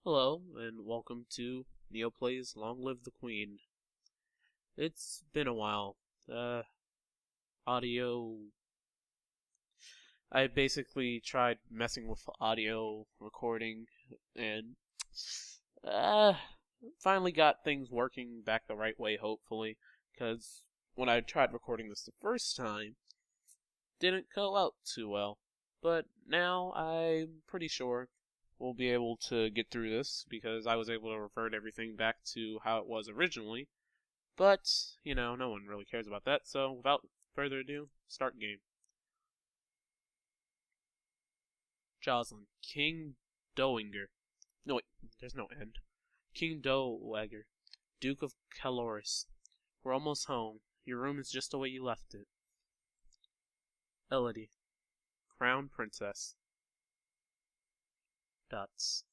Hello, and welcome to Neo Plays Long Live the Queen. It's been a while. Audio. I basically tried messing with audio recording and finally got things working back the right way, hopefully. Because when I tried recording this the first time, didn't go out too well. But now I'm pretty sure we'll be able to get through this because I was able to revert everything back to how it was originally. But, no one really cares about that, so without further ado, start game. Jocelyn, King Dowager. No, wait, there's no end. King Dowager, Duke of Caloris. We're almost home. Your room is just the way you left it. Elodie, Crown Princess. Dots.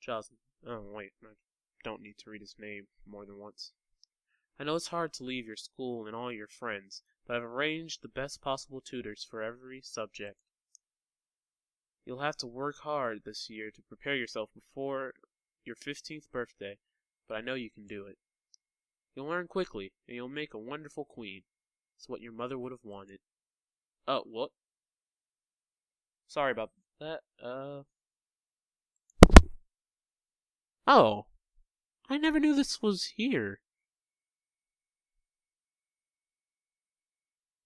Jocelyn. Oh, wait, I don't need to read his name more than once. I know it's hard to leave your school and all your friends, but I've arranged the best possible tutors for every subject. You'll have to work hard this year to prepare yourself before your 15th birthday, but I know you can do it. You'll learn quickly, and you'll make a wonderful queen. It's what your mother would have wanted. Oh, what? Sorry about that, Oh, I never knew this was here.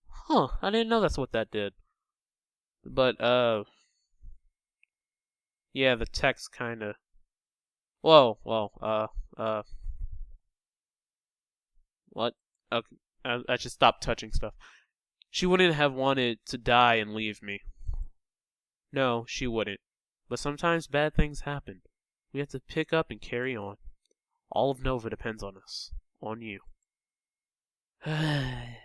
Huh, I didn't know that's what that did. But, yeah, the text kinda... What? Okay, I should stop touching stuff. She wouldn't have wanted to die and leave me. No, she wouldn't. But sometimes bad things happen. We have to pick up and carry on. All of Nova depends on us. On you. I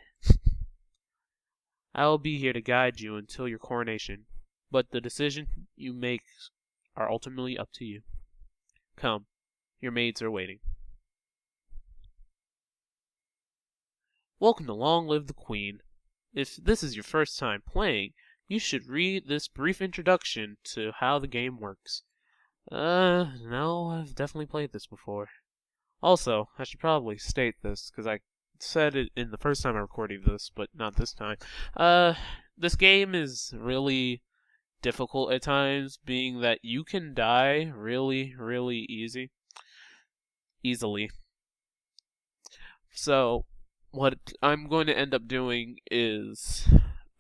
will be here to guide you until your coronation, but the decision you make are ultimately up to you. Come, your maids are waiting. Welcome to Long Live the Queen. If this is your first time playing, you should read this brief introduction to how the game works. No, I've definitely played this before. Also, I should probably state this, because I said it in the first time I recorded this, but not this time. This game is really difficult at times, being that you can die really, really easily. So, what I'm going to end up doing is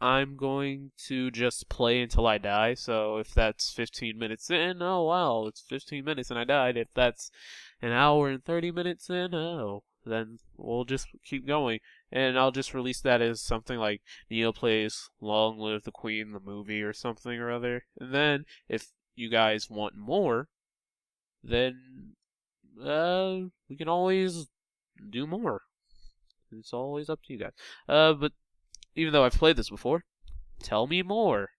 I'm going to just play until I die. So if that's 15 minutes in, oh wow, it's 15 minutes and I died. If that's an hour and 30 minutes in, oh, then we'll just keep going. And I'll just release that as something like Neo plays Long Live the Queen, the movie, or something or other. And then, if you guys want more, then we can always do more. It's always up to you guys. But even though I've played this before, tell me more.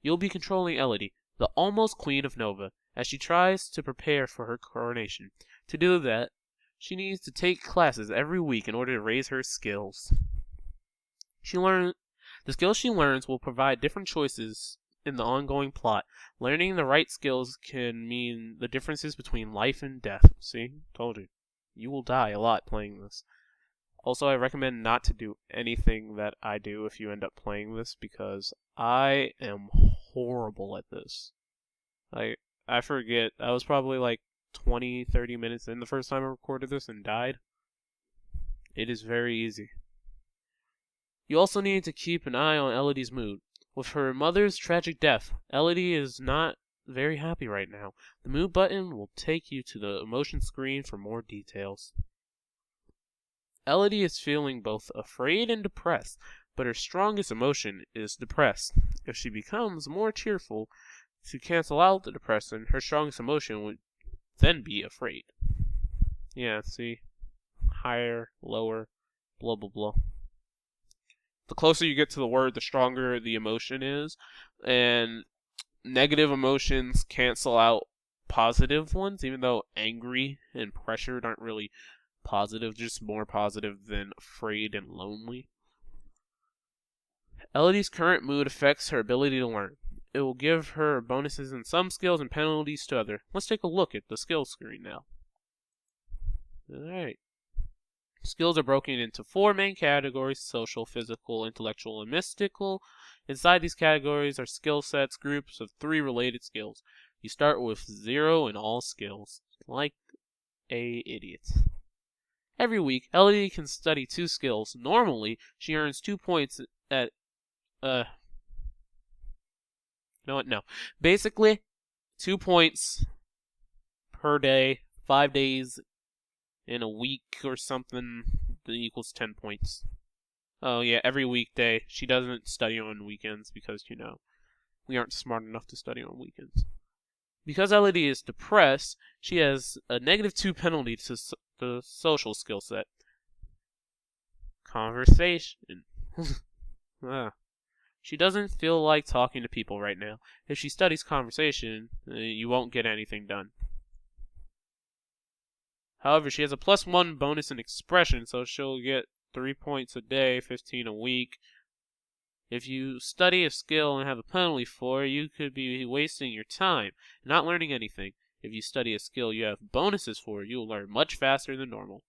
You'll be controlling Elodie, the almost Queen of Nova, as she tries to prepare for her coronation. To do that, she needs to take classes every week in order to raise her skills. The skills she learns will provide different choices in the ongoing plot. Learning the right skills can mean the differences between life and death. See? Told you. You will die a lot playing this. Also, I recommend not to do anything that I do if you end up playing this, because I am horrible at this. I forget, I was probably like 20, 30 minutes in the first time I recorded this and died. It is very easy. You also need to keep an eye on Elodie's mood. With her mother's tragic death, Elodie is not very happy right now. The mood button will take you to the emotion screen for more details. Elodie is feeling both afraid and depressed, but her strongest emotion is depressed. If she becomes more cheerful to cancel out the depression, her strongest emotion would then be afraid. Yeah, see? Higher, lower, blah blah blah. The closer you get to the word, the stronger the emotion is, and negative emotions cancel out positive ones, even though angry and pressured aren't really positive, just more positive than afraid and lonely. Elodie's current mood affects her ability to learn. it will give her bonuses in some skills and penalties to other. Let's take a look at the skills screen now. Alright. Skills are broken into 4 main categories: social, physical, intellectual, and mystical. Inside these categories are skill sets, groups of 3 related skills. You start with 0 in all skills. Like a idiot. Every week, Elodie can study 2 skills. Normally, she earns 2 points at, you know what, no. Basically, 2 points per day, 5 days in a week or something, that equals 10 points. Oh yeah, every weekday. She doesn't study on weekends because, we aren't smart enough to study on weekends. Because Elodie is depressed, she has a -2 penalty to the social skill set. Conversation. She doesn't feel like talking to people right now. If she studies conversation, you won't get anything done. However, she has a +1 bonus in expression, so she'll get 3 points a day, 15 a week. If you study a skill and have a penalty for it, you could be wasting your time, not learning anything. If you study a skill you have bonuses for, you'll learn much faster than normal.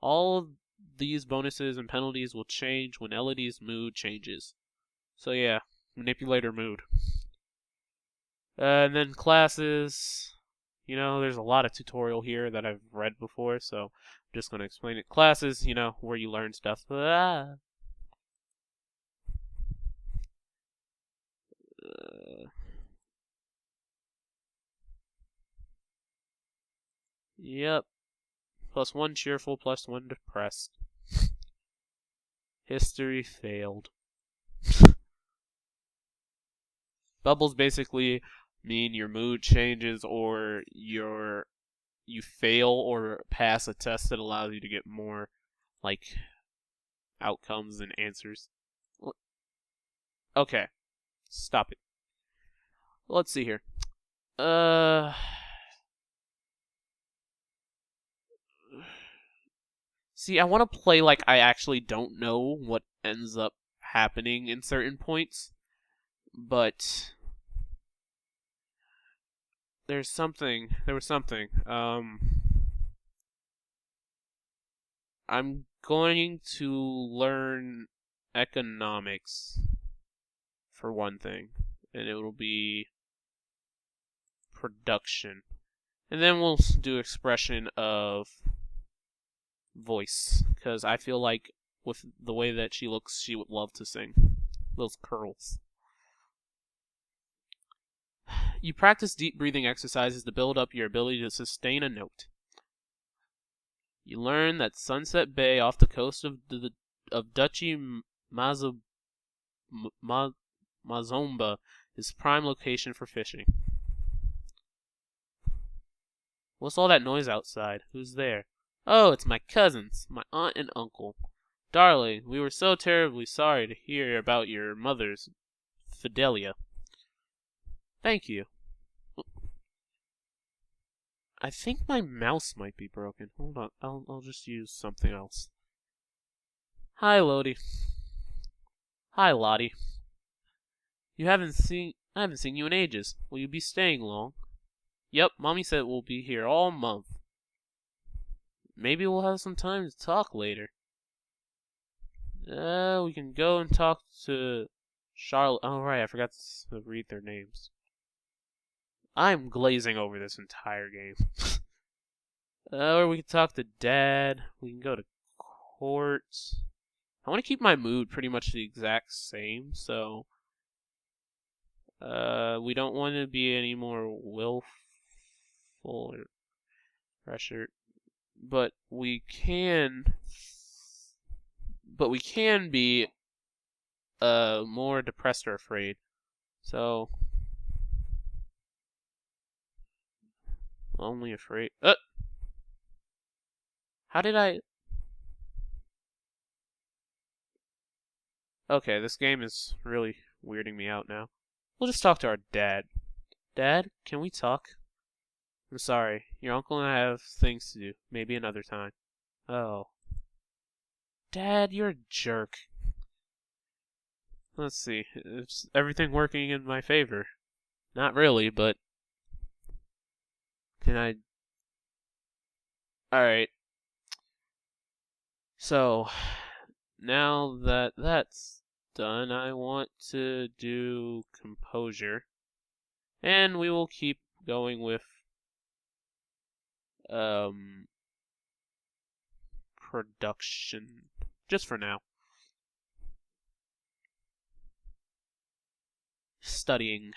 All of these bonuses and penalties will change when Elodie's mood changes. So yeah, manipulate her mood. And then classes. There's a lot of tutorial here that I've read before, so I'm just going to explain it. Classes, where you learn stuff. Yep. +1 cheerful, +1 depressed. History failed. Bubbles basically mean your mood changes or you fail or pass a test that allows you to get more, outcomes and answers. Okay. Stop it. Let's see here. See, I want to play like I actually don't know what ends up happening in certain points, but there was something. I'm going to learn economics for one thing, and it will be production. And then we'll do expression of voice, because I feel like with the way that she looks, she would love to sing. Those curls. You practice deep breathing exercises to build up your ability to sustain a note. You learn that Sunset Bay off the coast of Duchy Mazomba is prime location for fishing. What's all that noise outside? Who's there? Oh, it's my cousins, my aunt and uncle. Darling, we were so terribly sorry to hear about your mother's Fidelia. Thank you. I think my mouse might be broken. Hold on, I'll just use something else. Hi, Lottie. Hi, Lottie. I haven't seen you in ages. Will you be staying long? Yep, Mommy said we'll be here all month. Maybe we'll have some time to talk later. We can go and talk to Charlotte. Oh, right, I forgot to read their names. I'm glazing over this entire game. Or we can talk to Dad. We can go to court. I want to keep my mood pretty much the exact same, so we don't want to be any more willful or pressured, but we can be more depressed or afraid. So only afraid. How did I? Okay, this game is really weirding me out now. We'll just talk to our dad. Dad, can we talk? I'm sorry. Your uncle and I have things to do. Maybe another time. Oh. Dad, you're a jerk. Let's see. Is everything working in my favor? Not really, but can I... Alright, so now that that's done, I want to do composure. And we will keep going with production just for now. Studying.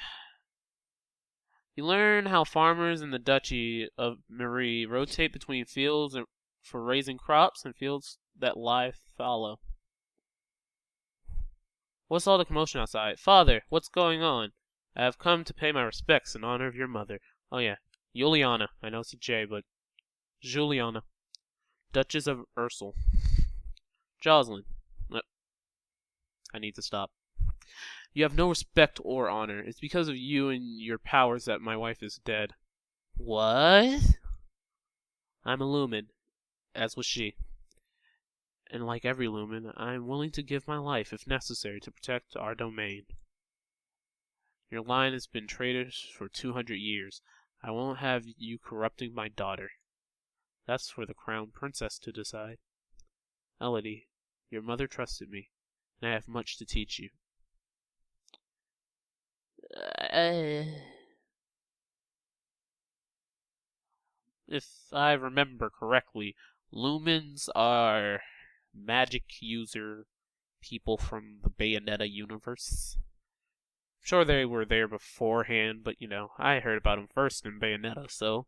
You learn how farmers in the Duchy of Marie rotate between fields for raising crops and fields that lie fallow. What's all the commotion outside? Father, what's going on? I have come to pay my respects in honor of your mother. Oh yeah, Juliana. I know it's a J, but Juliana. Duchess of Ursel. Jocelyn. I need to stop. You have no respect or honor. It's because of you and your powers that my wife is dead. What? I'm a lumen, as was she. And like every lumen, I am willing to give my life, if necessary, to protect our domain. Your line has been traitors for 200 years. I won't have you corrupting my daughter. That's for the crown princess to decide. Elodie, your mother trusted me, and I have much to teach you. If I remember correctly, lumens are magic user people from the Bayonetta universe. I'm sure they were there beforehand, but I heard about them first in Bayonetta, so...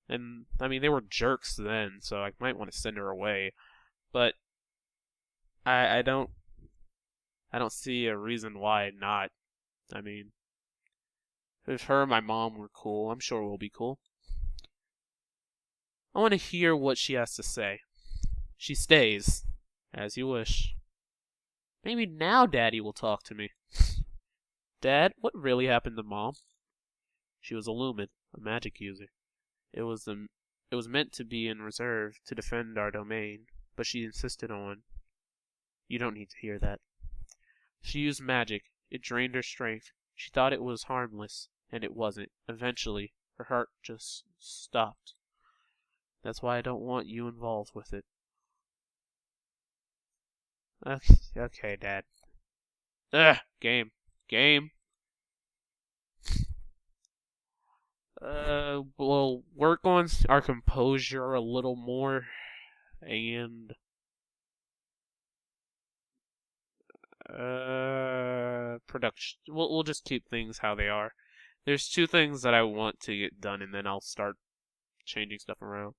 And, I mean, they were jerks then, so I might want to send her away. But, I don't see a reason why not. I mean, if her and my mom were cool, I'm sure we'll be cool. I want to hear what she has to say. She stays. As you wish. Maybe now Daddy will talk to me. Dad, what really happened to Mom? She was a lumen, a magic user. It was meant to be in reserve to defend our domain, but she insisted on... You don't need to hear that. She used magic. It drained her strength. She thought it was harmless, and it wasn't. Eventually, her heart just stopped. That's why I don't want you involved with it. Okay, Dad. Ugh, game. We'll work on our composure a little more, and production. We'll just keep things how they are. There's 2 things that I want to get done, and then I'll start changing stuff around.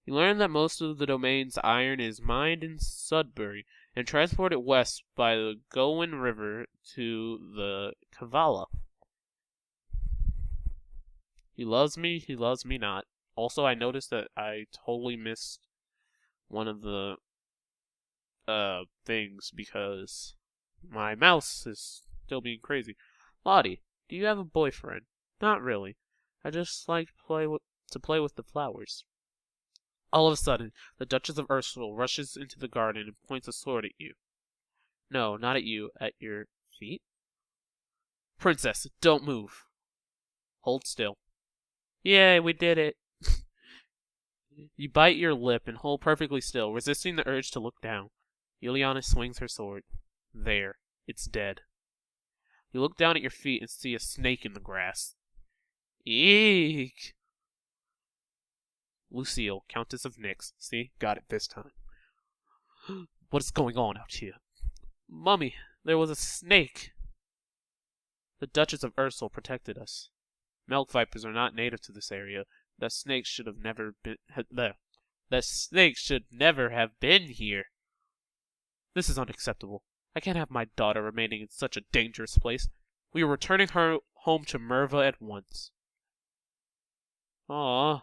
You learn that most of the domain's iron is mined in Sudbury and transported west by the Gowen River to the Kavala. He loves me not. Also, I noticed that I totally missed one of the things because my mouse is still being crazy. Lottie, do you have a boyfriend? Not really. I just like to play with the flowers. All of a sudden, the Duchess of Ursel rushes into the garden and points a sword at you. No, not at you, at your feet. Princess, don't move. Hold still. Yay, we did it. You bite your lip and hold perfectly still, resisting the urge to look down. Juliana swings her sword. There, it's dead. You look down at your feet and see a snake in the grass. Eek! Lucille, Countess of Nyx. See? Got it this time. What is going on out here? Mummy, there was a snake. The Duchess of Ursel protected us. Milk vipers are not native to this area. That snake should never have been here. This is unacceptable. I can't have my daughter remaining in such a dangerous place. We are returning her home to Merva at once. Aww.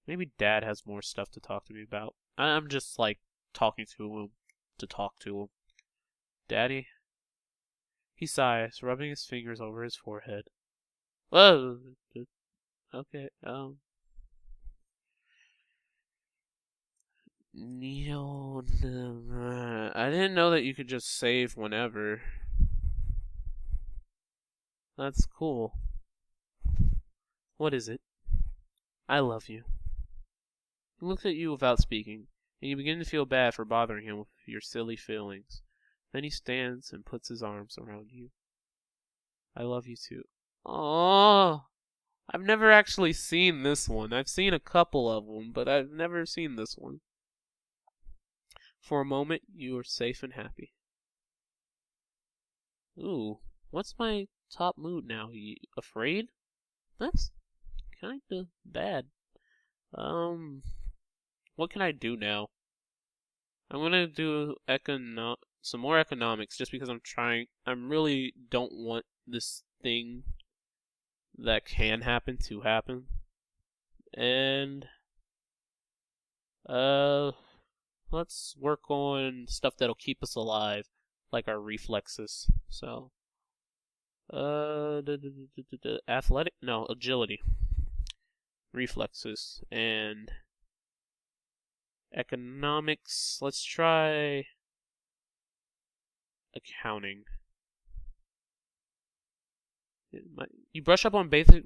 Maybe Dad has more stuff to talk to me about. I'm just, talking to him to talk to him. Daddy? He sighs, rubbing his fingers over his forehead. Whoa! Okay, NeoDabara. I didn't know that you could just save whenever. That's cool. What is it? I love you. He looks at you without speaking, and you begin to feel bad for bothering him with your silly feelings. Then he stands and puts his arms around you. I love you too. Oh, I've never actually seen this one. I've seen a couple of them, but I've never seen this one. For a moment, you are safe and happy. Ooh, what's my top mood now? You afraid? That's kinda bad. What can I do now? I'm gonna do some more economics just because I really don't want this thing that can happen to happen. And, let's work on stuff that'll keep us alive, like our reflexes. So, agility, reflexes, and economics. Let's try accounting. You brush up on basic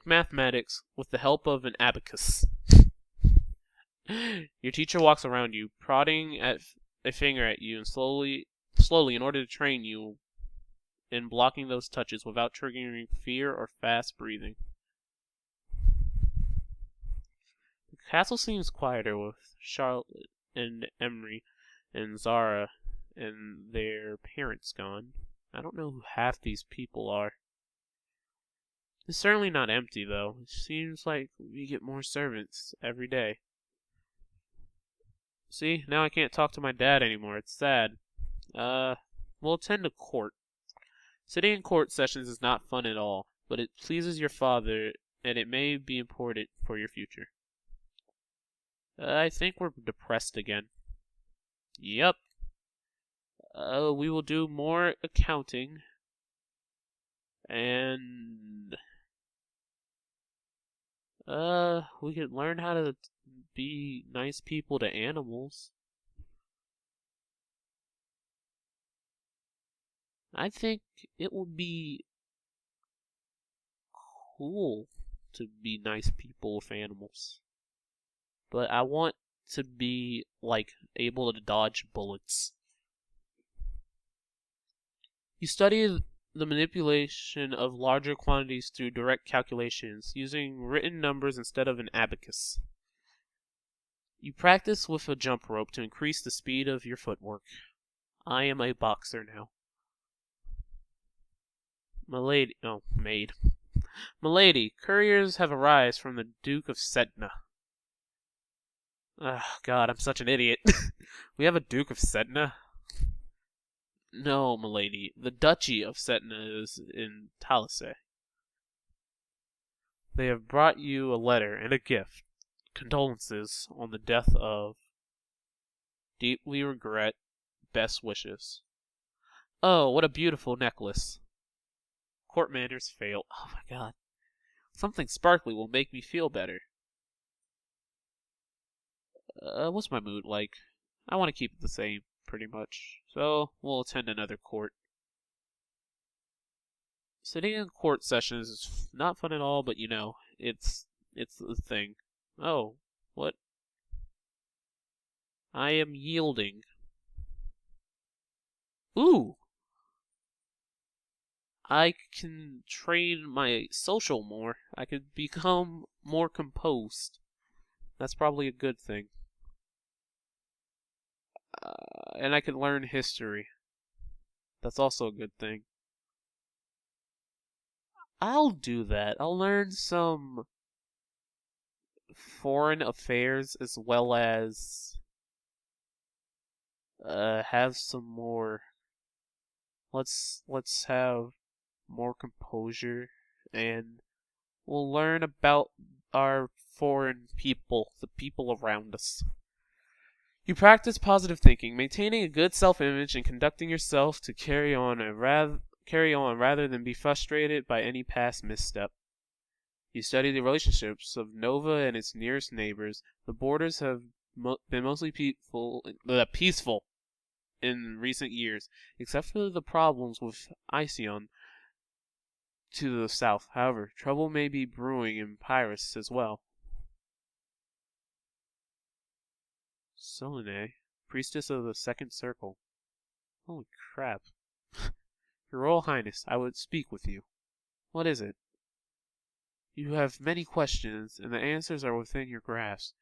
mathematics with the help of an abacus. Your teacher walks around you, prodding a finger at you, and slowly, in order to train you in blocking those touches without triggering fear or fast breathing. The castle seems quieter with Charlotte and Emery and Zara and their parents gone. I don't know who half these people are. It's certainly not empty, though. It seems like we get more servants every day. See, now I can't talk to my dad anymore. It's sad. We'll attend a court. Sitting in court sessions is not fun at all, but it pleases your father, and it may be important for your future. I think we're depressed again. Yep. We will do more accounting, and we could learn how to be nice people to animals. I think it would be cool to be nice people with animals. But I want to be, like, able to dodge bullets. You study the manipulation of larger quantities through direct calculations, using written numbers instead of an abacus. You practice with a jump rope to increase the speed of your footwork. I am a boxer now. Maid. Milady, couriers have arrived from the Duke of Setna. God, I'm such an idiot. We have a Duke of Setna? No, milady. The Duchy of Setna is in Talise. They have brought you a letter and a gift. Condolences on the death of... Deeply regret. Best wishes. Oh, what a beautiful necklace. Court manners fail. Oh my god. Something sparkly will make me feel better. What's my mood like? I want to keep it the same, pretty much. So, we'll attend another court. Sitting in court sessions is not fun at all, but you know, it's the thing. Oh, what? I am yielding. Ooh! I can train my social more. I could become more composed. That's probably a good thing. And I can learn history. That's also a good thing. I'll do that. I'll learn some foreign affairs as well as have some more. Let's have more composure, and we'll learn about our foreign people, the people around us. You practice positive thinking, maintaining a good self-image and conducting yourself to carry on rather than be frustrated by any past misstep. You study the relationships of Nova and its nearest neighbors. The borders have been mostly peaceful in recent years, except for the problems with Ision to the south. However, trouble may be brewing in Pyrrhus as well. Selene, priestess of the Second Circle. Holy crap. Your Royal Highness, I would speak with you. What is it? You have many questions, and the answers are within your grasp.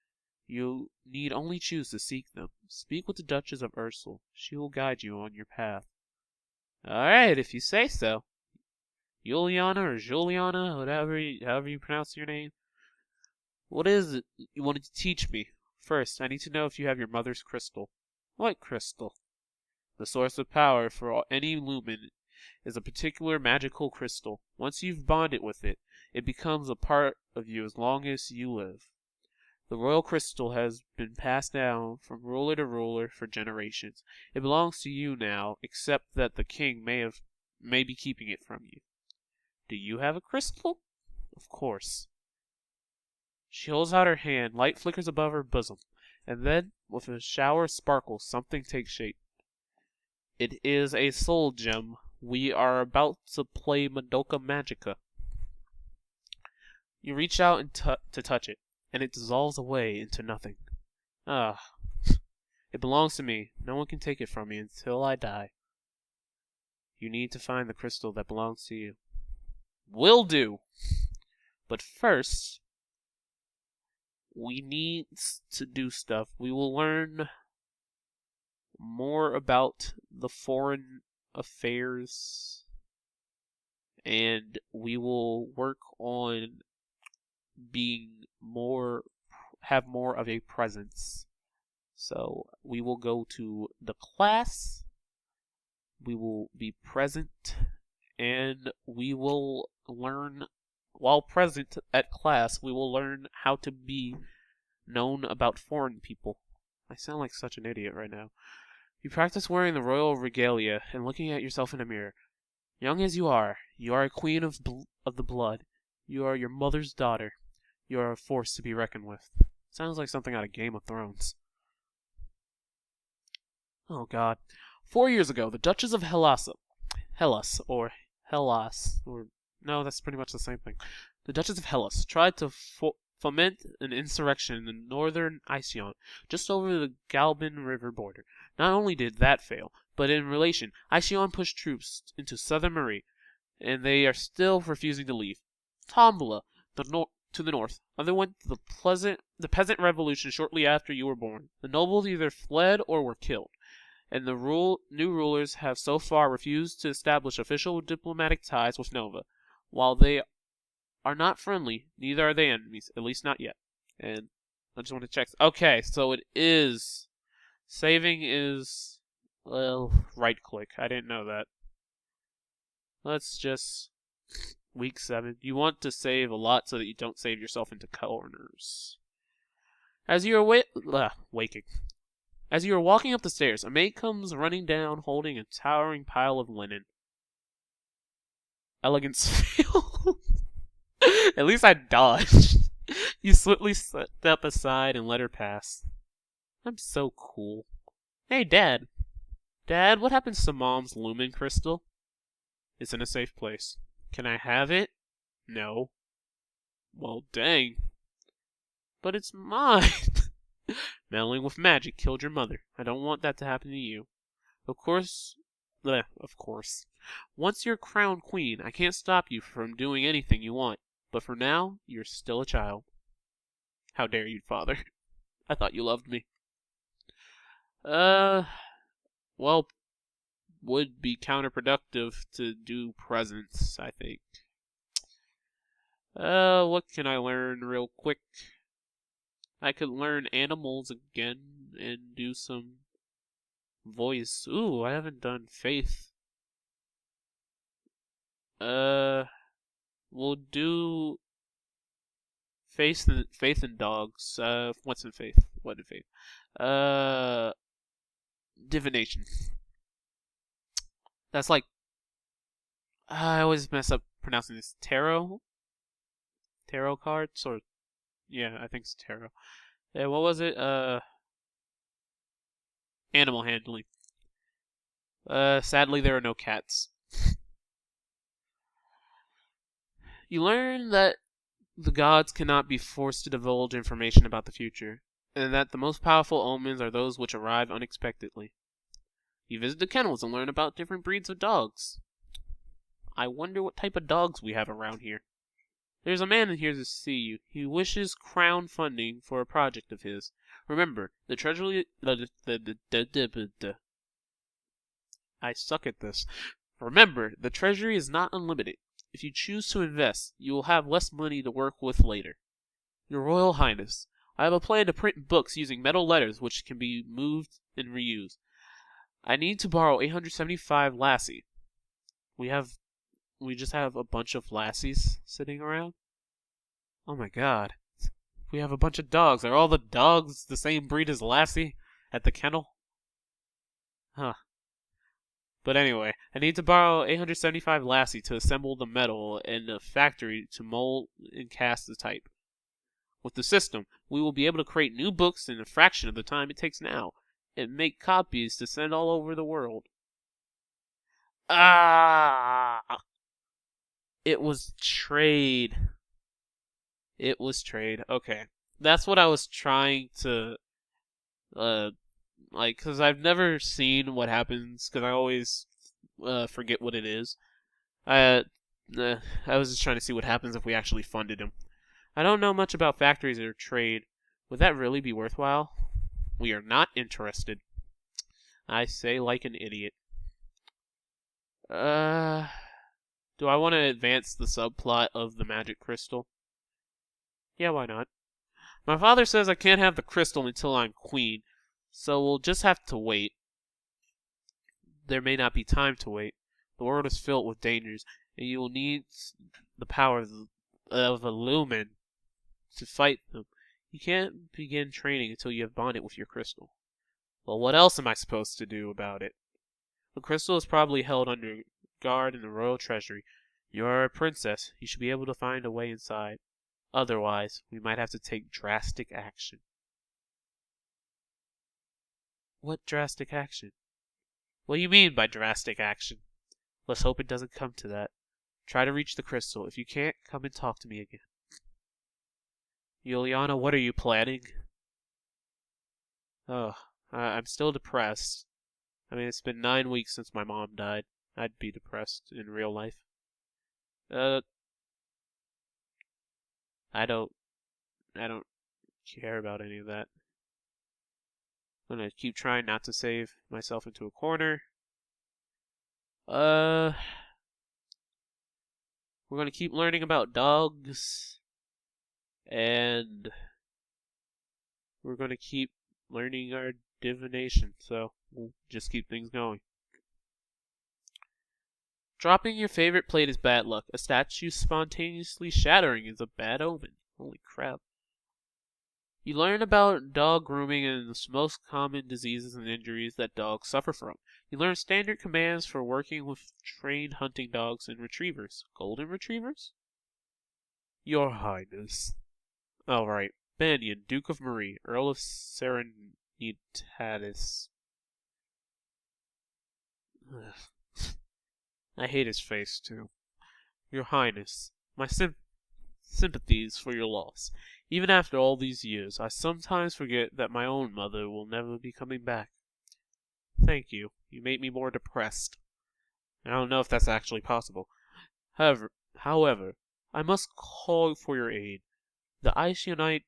You need only choose to seek them. Speak with the Duchess of Ursel. She will guide you on your path. Alright, if you say so. Juliana or Juliana, however you pronounce your name. What is it you wanted to teach me? First, I need to know if you have your mother's crystal. What crystal? The source of power for any lumen is a particular magical crystal. Once you've bonded with it, it becomes a part of you as long as you live. The royal crystal has been passed down from ruler to ruler for generations. It belongs to you now, except that the king may be keeping it from you. Do you have a crystal? Of course. She holds out her hand, light flickers above her bosom, and then, with a shower of sparkles, something takes shape. It is a soul gem. We are about to play Madoka Magica. You reach out and to touch it, and it dissolves away into nothing. Ah, it belongs to me. No one can take it from me until I die. You need to find the crystal that belongs to you. Will do! But first, we need to do stuff. We will learn more about the foreign affairs, and we will work on have more of a presence. So we will go to the class, we will be present, and we will learn, while present at class, we will learn how to be known about foreign people. I sound like such an idiot right now. You practice wearing the royal regalia and looking at yourself in a mirror. Young as you are a queen of the blood. You are your mother's daughter. You are a force to be reckoned with. Sounds like something out of Game of Thrones. Oh god. 4 years ago, the Duchess of Hellas, no, that's pretty much the same thing. The Duchess of Hellas tried to foment an insurrection in northern Ision, just over the Galban River border. Not only did that fail, but in relation, Ision pushed troops into southern Marie, and they are still refusing to leave. Tombala, to the north, underwent the peasant revolution shortly after you were born. The nobles either fled or were killed, and the new rulers have so far refused to establish official diplomatic ties with Nova. While they are not friendly, neither are they enemies, at least not yet. And I just want to check. Okay, so it is. Saving is. Well, right click. I didn't know that. Let's just. Week 7. You want to save a lot so that you don't save yourself into corners. As you are waking. As you are walking up the stairs, a maid comes running down holding a towering pile of linen. Elegance failed. At least I dodged. You swiftly step aside and let her pass. I'm so cool. Hey, Dad. Dad, what happens to Mom's lumen crystal? It's in a safe place. Can I have it? No. Well, dang. But it's mine. Meddling with magic killed your mother. I don't want that to happen to you. Of course. Once you're crowned queen, I can't stop you from doing anything you want. But for now, you're still a child. How dare you, father? I thought you loved me. Well, would be counterproductive to do presents, I think. What can I learn real quick? I could learn animals again and do some voice. Ooh, I haven't done faith. We'll do faith and dogs. What's in faith? What in faith? Divination. That's like I always mess up pronouncing this. Tarot. tarot cards, or yeah, I think it's tarot. Yeah, what was it? Animal handling. Sadly, there are no cats. You learn that the gods cannot be forced to divulge information about the future, and that the most powerful omens are those which arrive unexpectedly. You visit the kennels and learn about different breeds of dogs. I wonder what type of dogs we have around here. There's a man in here to see you. He wishes crown funding for a project of his. Remember, the treasury... I suck at this. Remember, the treasury is not unlimited. If you choose to invest, you will have less money to work with later. Your Royal Highness, I have a plan to print books using metal letters which can be moved and reused. I need to borrow 875 lassie. We just have a bunch of lassies sitting around? Oh my god. We have a bunch of dogs. Are all the dogs the same breed as Lassie at the kennel? Huh. But anyway, I need to borrow 875 Lassie to assemble the metal in a factory to mold and cast the type. With the system, we will be able to create new books in a fraction of the time it takes now, and make copies to send all over the world. Ah! It was trade. It was trade. Okay. That's what I was trying to, because I've never seen what happens, because I always, forget what it is. I was just trying to see what happens if we actually funded him. I don't know much about factories or trade. Would that really be worthwhile? We are not interested. I say like an idiot. Do I want to advance the subplot of the magic crystal? Yeah, why not? My father says I can't have the crystal until I'm queen, so we'll just have to wait. There may not be time to wait. The world is filled with dangers, and you will need the power of a lumen to fight them. You can't begin training until you have bonded with your crystal. Well, what else am I supposed to do about it? The crystal is probably held under guard in the royal treasury. You are a princess. You should be able to find a way inside. Otherwise, we might have to take drastic action. What drastic action? What do you mean by drastic action? Let's hope it doesn't come to that. Try to reach the crystal. If you can't, come and talk to me again. Yuliana, what are you planning? Oh, I'm still depressed. I mean, it's been 9 weeks since my mom died. I'd be depressed in real life. I don't care about any of that. I'm gonna keep trying not to save myself into a corner. We're gonna keep learning about dogs, and we're gonna keep learning our divination, so we'll just keep things going. Dropping your favorite plate is bad luck. A statue spontaneously shattering is a bad omen. Holy crap. You learn about dog grooming and the most common diseases and injuries that dogs suffer from. You learn standard commands for working with trained hunting dogs and retrievers. Golden retrievers? Your Highness. Alright. Banyan, Duke of Marie, Earl of Serenitatis. I hate his face, too. Your Highness, my sympathies for your loss. Even after all these years, I sometimes forget that my own mother will never be coming back. Thank you. You made me more depressed. I don't know if that's actually possible. However, I must call for your aid. The Isionite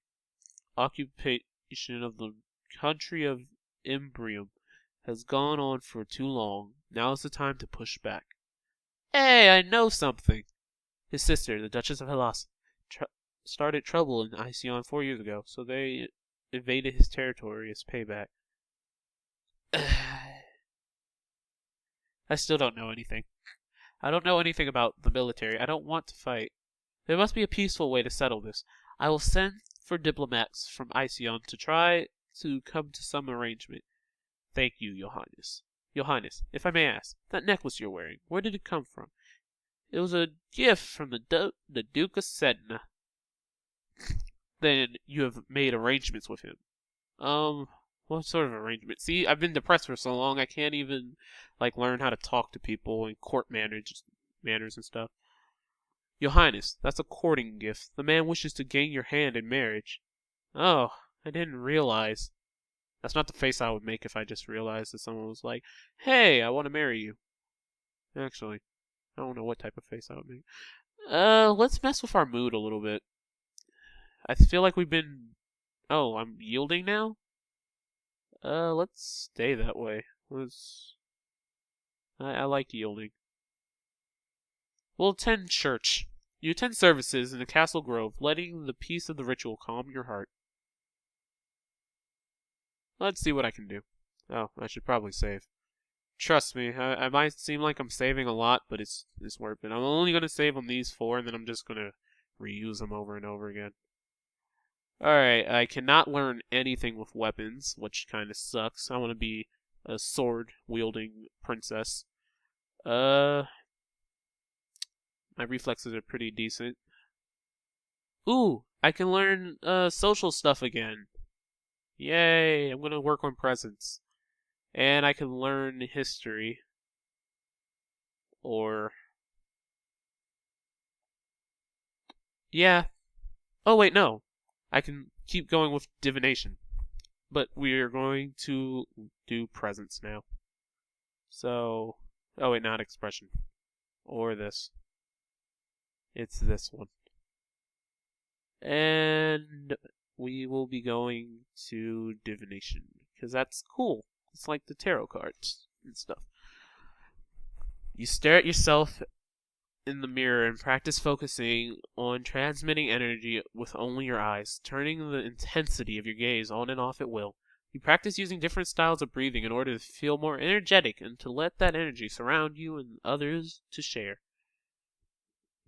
occupation of the country of Imbrium has gone on for too long. Now is the time to push back. Hey, I know something. His sister, the Duchess of Hellas, started trouble in Ision 4 years ago, so they invaded his territory as payback. I still don't know anything. I don't know anything about the military. I don't want to fight. There must be a peaceful way to settle this. I will send for diplomats from Ision to try to come to some arrangement. Thank you, Your Highness. Your Highness, if I may ask, that necklace you're wearing, where did it come from? It was a gift from the Duke of Sedna. then you have made arrangements with him. What sort of arrangement? See, I've been depressed for so long I can't even learn how to talk to people and court manners and stuff. Your Highness, that's a courting gift. The man wishes to gain your hand in marriage. Oh, I didn't realize. That's not the face I would make if I just realized that someone was like, "Hey, I want to marry you." Actually, I don't know what type of face I would make. Let's mess with our mood a little bit. I feel like we've been. Oh, I'm yielding now? Let's stay that way. I like yielding. We'll attend church. You attend services in the castle grove, letting the peace of the ritual calm your heart. Let's see what I can do. Oh, I should probably save. Trust me, I might seem like I'm saving a lot, but it's worth it. I'm only gonna save on these 4, and then I'm just gonna reuse them over and over again. Alright, I cannot learn anything with weapons, which kinda sucks. I wanna be a sword-wielding princess. My reflexes are pretty decent. Ooh, I can learn, social stuff again. Yay, I'm gonna work on presence. And I can learn history. Or... yeah. Oh, wait, no. I can keep going with divination. But we're going to do presence now. So... oh, wait, not expression. Or this. It's this one. And we will be going to divination. Because that's cool. It's like the tarot cards and stuff. You stare at yourself in the mirror and practice focusing on transmitting energy with only your eyes, turning the intensity of your gaze on and off at will. You practice using different styles of breathing in order to feel more energetic and to let that energy surround you and others to share.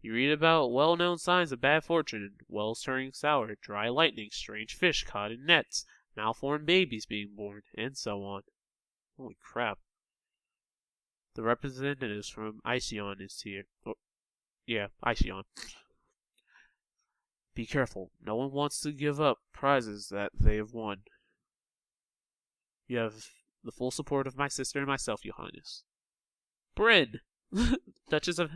You read about well-known signs of bad fortune, wells turning sour, dry lightning, strange fish caught in nets, malformed babies being born, and so on. Holy crap. The representatives from Iceon is here. Oh, yeah, Iceon. Be careful. No one wants to give up prizes that they have won. You have the full support of my sister and myself, Your Highness. Bryn! Duchess of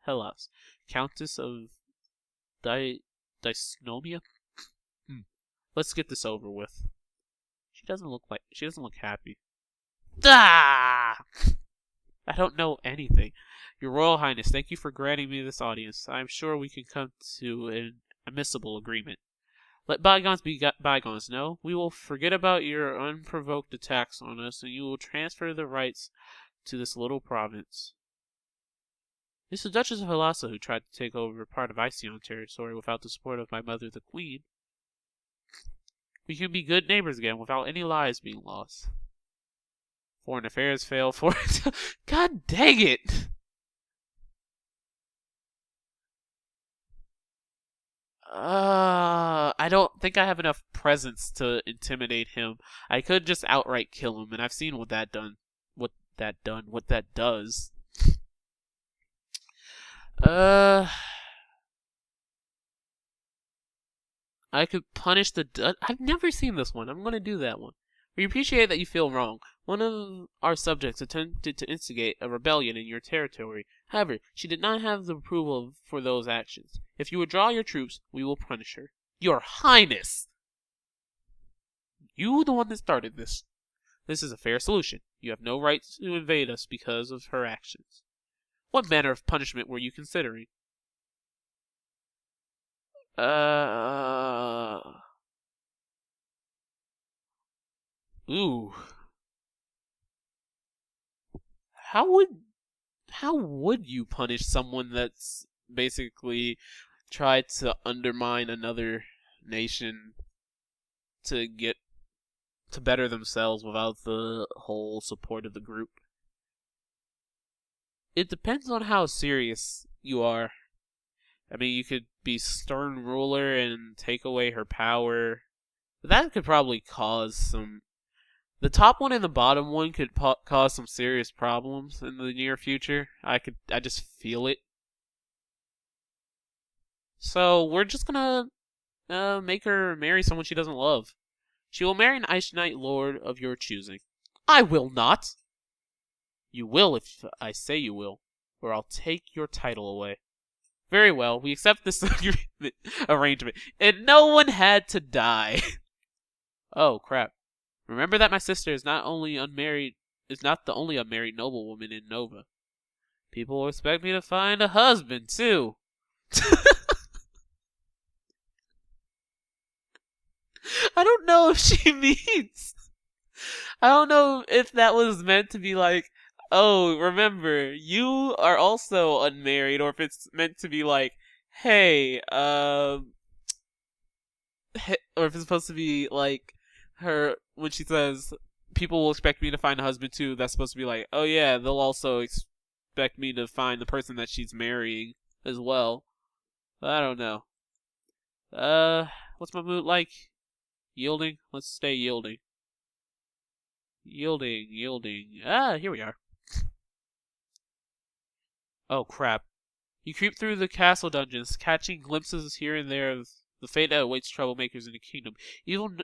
Hellas. Countess of Dysnomia? Let's get this over with. She doesn't look happy. Ah! I don't know anything. Your Royal Highness, thank you for granting me this audience. I am sure we can come to an admissible agreement. Let bygones be bygones. No, we will forget about your unprovoked attacks on us, and you will transfer the rights to this little province. It's the Duchess of Helasa who tried to take over part of Iceon territory without the support of my mother, the Queen. We can be good neighbors again without any lives being lost. Foreign affairs fail for it. God dang it! I don't think I have enough presence to intimidate him. I could just outright kill him, and I've seen what that does. I could punish I've never seen this one. I'm gonna do that one. We appreciate that you feel wrong. One of our subjects attempted to instigate a rebellion in your territory. However, she did not have the approval for those actions. If you withdraw your troops, we will punish her. Your Highness! You the one that started this. This is a fair solution. You have no right to invade us because of her actions. What manner of punishment were you considering? Ooh. How would you punish someone that's basically tried to undermine another nation to better themselves without the whole support of the group? It depends on how serious you are. I mean, you could be stern ruler and take away her power. But that could probably cause some... The top one and the bottom one could cause some serious problems in the near future. I just feel it. So we're just gonna Make her marry someone she doesn't love. She will marry an Ice Knight Lord of your choosing. I will not! You will if I say you will, or I'll take your title away. Very well, we accept this arrangement. And no one had to die. Oh, crap. Remember that my sister is not the only unmarried noblewoman in Nova. People will expect me to find a husband, too. I don't know if she means. I don't know if that was meant to be like, oh, remember, you are also unmarried, or if it's meant to be like, hey, or if it's supposed to be like her when she says people will expect me to find a husband too. That's supposed to be like, oh yeah, they'll also expect me to find the person that she's marrying as well. But I don't know. What's my mood like? Yielding. Let's stay yielding. Yielding. Ah, here we are. Oh crap. You creep through the castle dungeons, catching glimpses here and there of the fate that awaits troublemakers in the kingdom.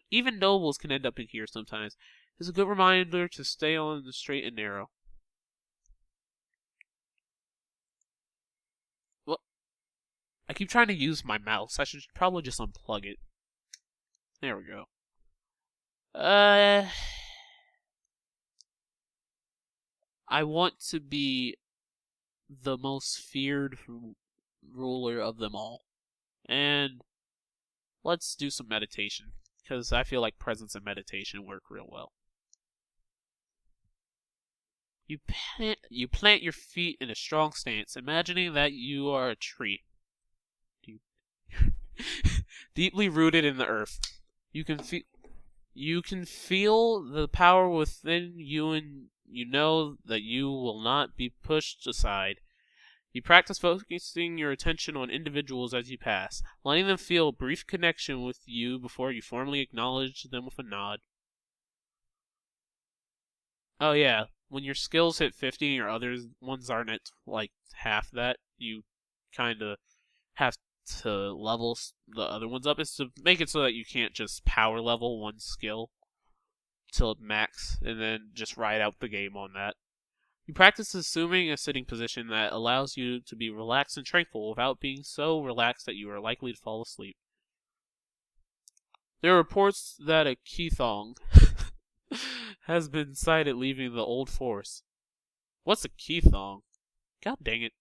Even nobles can end up in here sometimes. It's a good reminder to stay on the straight and narrow. Well, I keep trying to use my mouse. I should probably just unplug it. There we go. I want to be the most feared ruler of them all. And let's do some meditation, because I feel like presence and meditation work real well. You plant your feet in a strong stance, imagining that you are a tree. Deeply rooted in the earth. You can feel the power within you, and you know that you will not be pushed aside. You practice focusing your attention on individuals as you pass, letting them feel a brief connection with you before you formally acknowledge them with a nod. Oh yeah, when your skills hit 50 and your other ones aren't at like half that, you kind of have to level the other ones up. Is to make it so that you can't just power level one skill till max and then just ride out the game on that. You practice assuming a sitting position that allows you to be relaxed and tranquil without being so relaxed that you are likely to fall asleep. There are reports that a Keithong has been sighted leaving the old forest. What's a Keithong? God dang it.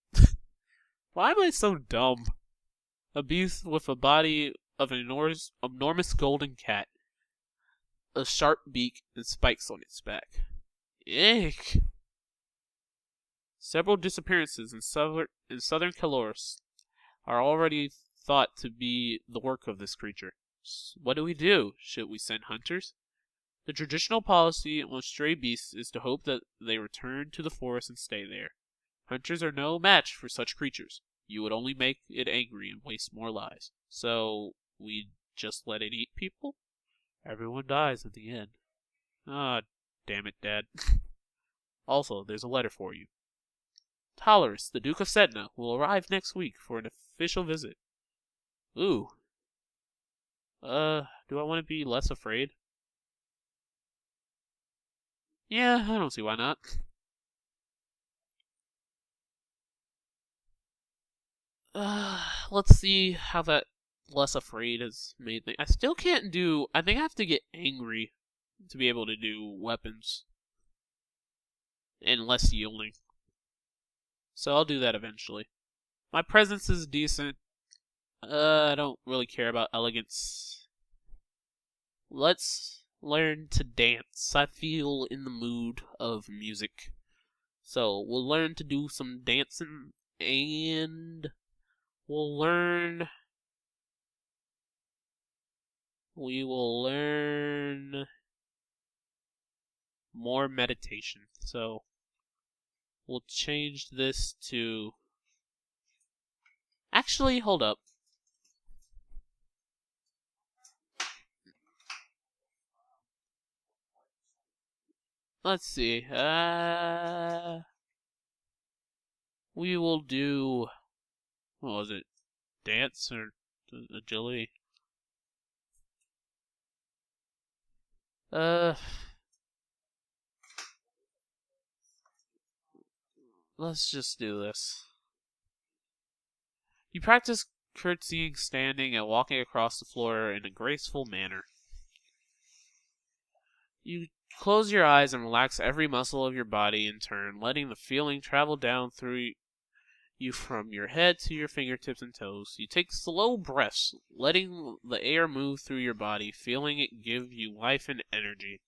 Why am I so dumb? A beast with a body of an enormous golden cat, a sharp beak, and spikes on its back. Ick. Several disappearances in southern Caloris are already thought to be the work of this creature. What do we do? Should we send hunters? The traditional policy on stray beasts is to hope that they return to the forest and stay there. Hunters are no match for such creatures. You would only make it angry and waste more lives. So, we just let it eat people? Everyone dies in the end. Ah, damn it, Dad. Also, there's a letter for you. Tolerus, the Duke of Sedna, will arrive next week for an official visit. Ooh. Do I want to be less afraid? Yeah, I don't see why not. Let's see how that less afraid has made me. I still can't do. I think I have to get angry to be able to do weapons and less yielding. So I'll do that eventually. My presence is decent. I don't really care about elegance. Let's learn to dance. I feel in the mood of music. So we'll learn to do some dancing and we'll learn. We will learn more meditation. So we'll change this to. Actually, hold up. Let's see. We will do. What was it? Dance or agility? Uh, let's just do this. You practice curtsying, standing, and walking across the floor in a graceful manner. You close your eyes and relax every muscle of your body in turn, letting the feeling travel down through you from your head to your fingertips and toes. You take slow breaths, letting the air move through your body, feeling it give you life and energy.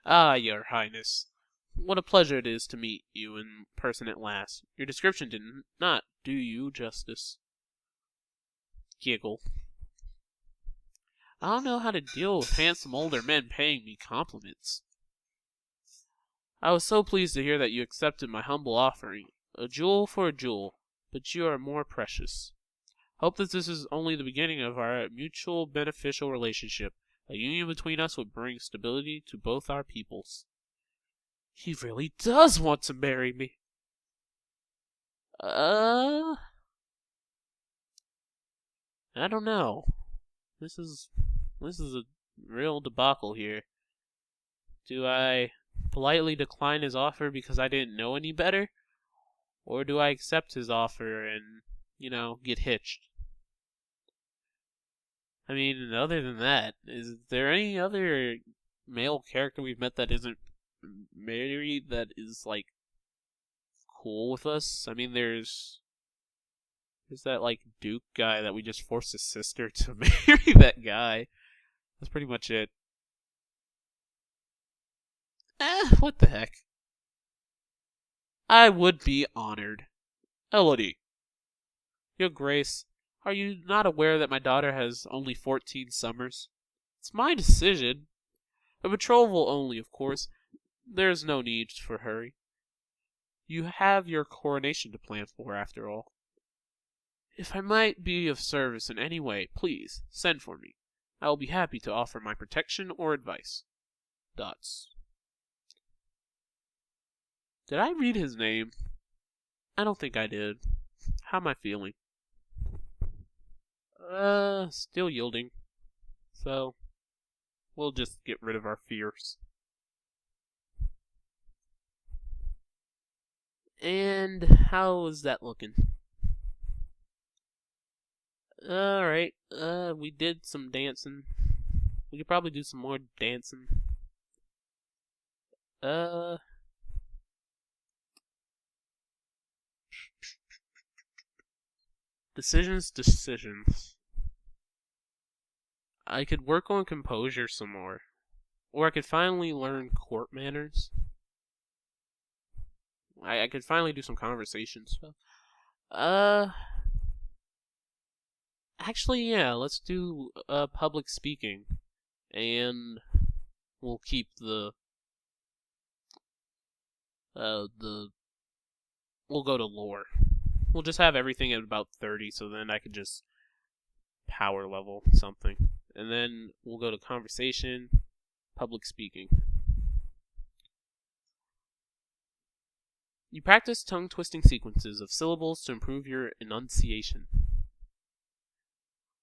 Ah, Your Highness. What a pleasure it is to meet you in person at last. Your description did not do you justice. Giggle. I don't know how to deal with handsome older men paying me compliments. I was so pleased to hear that you accepted my humble offering. A jewel for a jewel, but you are more precious. Hope that this is only the beginning of our mutual beneficial relationship. A union between us would bring stability to both our peoples. He really does want to marry me. I don't know. This is a real debacle here. Do I politely decline his offer because I didn't know any better? Or do I accept his offer and, get hitched? I mean, other than that, is there any other male character we've met that isn't married that is, like, cool with us? I mean, there's that, like, Duke guy that we just forced his sister to marry that guy. That's pretty much it. What the heck? I would be honored. Elodie, Your Grace, are you not aware that my daughter has only 14 summers? It's my decision. A betrothal only, of course. There's no need for hurry. You have your coronation to plan for, after all. If I might be of service in any way, please send for me. I will be happy to offer my protection or advice. Dots. Did I read his name? I don't think I did. How am I feeling? Still yielding. So, we'll just get rid of our fears. And how is that looking? Alright, we did some dancing. We could probably do some more dancing. Uh, decisions. I could work on composure some more. Or I could finally learn court manners. I could finally do some conversation stuff. Actually, yeah, let's do public speaking. And we'll keep we'll go to lore. We'll just have everything at about 30, so then I could just power level something. And then we'll go to conversation, public speaking. You practice tongue-twisting sequences of syllables to improve your enunciation.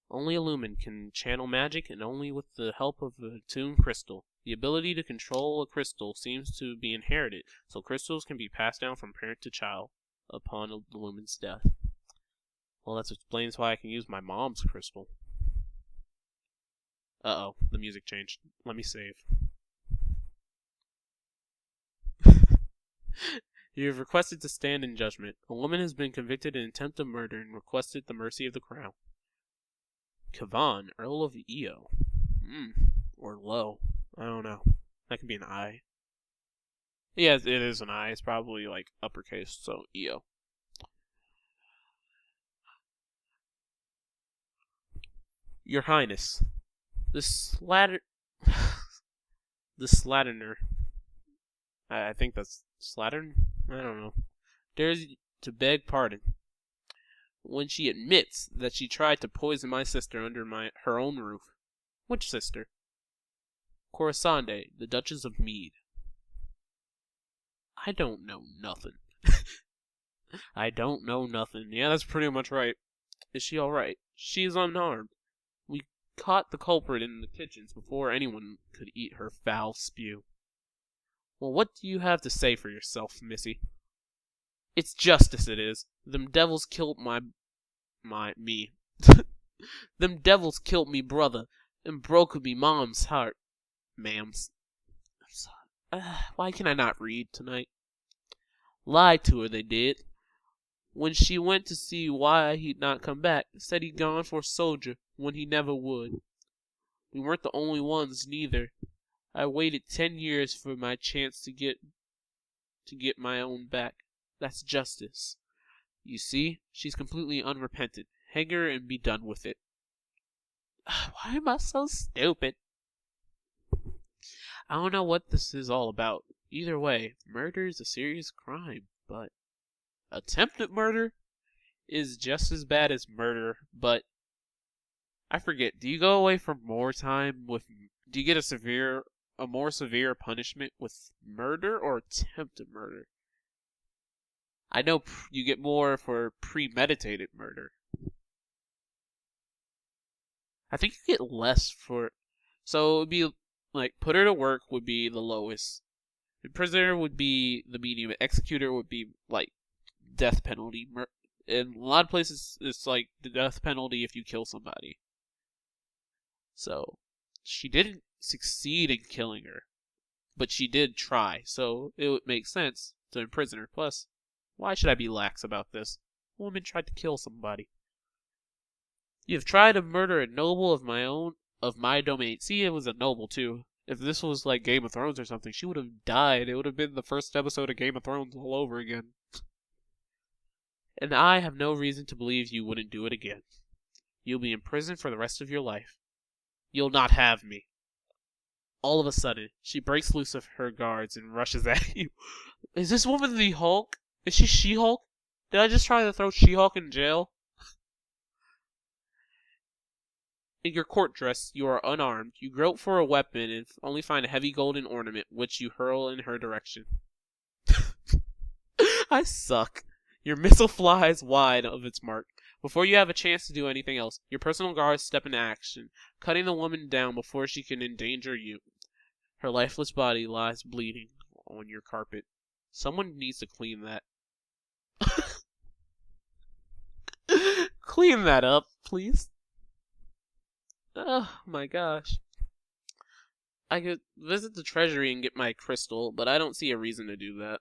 Only a lumen can channel magic, and only with the help of a attuned crystal. The ability to control a crystal seems to be inherited, so crystals can be passed down from parent to child upon a lumen's death. Well, that explains why I can use my mom's crystal. Uh-oh, the music changed. Let me save. You have requested to stand in judgment. A woman has been convicted in attempted murder and requested the mercy of the crown. Kavan, Earl of Eo. Or Low. I don't know. That could be an I. Yeah, it is an I. It's probably like uppercase, so Eo. Your Highness, this Slattener. I think that's Slattern? I don't know. Dares to beg pardon when she admits that she tried to poison my sister under her own roof. Which sister? Corisande, the Duchess of Mead. I don't know nothing. I don't know nothing. Yeah, that's pretty much right. Is she alright? She is unharmed. We caught the culprit in the kitchens before anyone could eat her foul spew. Well, what do you have to say for yourself, Missy? It's justice, it is. Them devils killed me. Them devils killed me brother and broke me mom's heart, ma'ams. Why can I not read tonight? Lied to her, they did. When she went to see why he'd not come back, said he'd gone for a soldier when he never would. We weren't the only ones, neither. I waited 10 years for my chance to get my own back. That's justice. You see, she's completely unrepentant. Hang her and be done with it. Why am I so stupid? I don't know what this is all about. Either way, murder is a serious crime, but attempted murder is just as bad as murder, but I forget, do you go away for more time with, do you get a more severe punishment with murder or attempted murder? I know you get more for premeditated murder. I think you get less for, so it would be like put her to work would be the lowest. Prisoner would be the medium. Executor would be like death penalty. In a lot of places, it's like the death penalty if you kill somebody. So she didn't succeed in killing her, but she did try. So it would make sense to imprison her. Plus, why should I be lax about this? A woman tried to kill somebody. You have tried to murder a noble of my domain. See, it was a noble too. If this was like Game of Thrones or something, she would have died. It would have been the first episode of Game of Thrones all over again. And I have no reason to believe you wouldn't do it again. You'll be in prison for the rest of your life. You'll not have me. All of a sudden, she breaks loose of her guards and rushes at you. Is this woman the Hulk? Is she She-Hulk? Did I just try to throw She-Hulk in jail? In your court dress, you are unarmed. You grope for a weapon and only find a heavy golden ornament, which you hurl in her direction. I suck. Your missile flies wide of its mark. Before you have a chance to do anything else, your personal guards step into action, cutting the woman down before she can endanger you. Her lifeless body lies bleeding on your carpet. Someone needs to clean that. Clean that up, please. Oh my gosh. I could visit the treasury and get my crystal, but I don't see a reason to do that.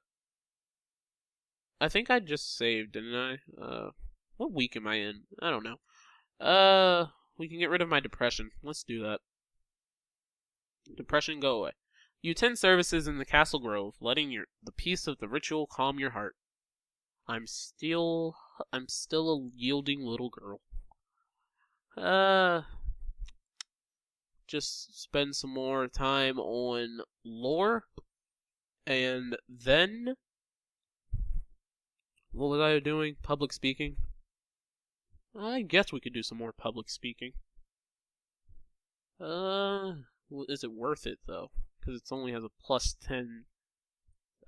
I think I just saved, didn't I? What week am I in? I don't know. We can get rid of my depression. Let's do that. Depression, go away. You attend services in the Castle Grove, letting the peace of the ritual calm your heart. I'm still a yielding little girl. Just spend some more time on lore, and then what was I doing? Public speaking. I guess we could do some more public speaking. Is it worth it though? Because it only has a plus 10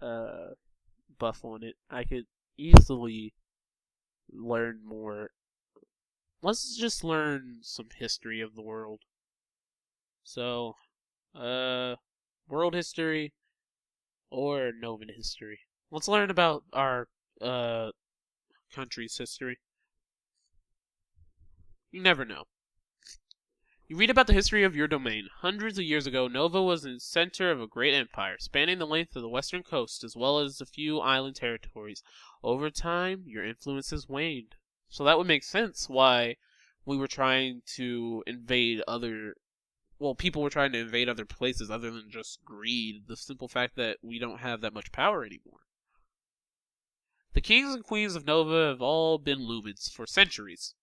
buff on it. I could easily learn more. Let's just learn some history of the world. So, world history or Novan history. Let's learn about our country's history. You never know. You read about the history of your domain. Hundreds of years ago, Nova was the center of a great empire, spanning the length of the western coast as well as a few island territories. Over time, your influence has waned. So that would make sense why we were trying to invade people were trying to invade other places other than just greed. The simple fact that we don't have that much power anymore. The kings and queens of Nova have all been lumens for centuries.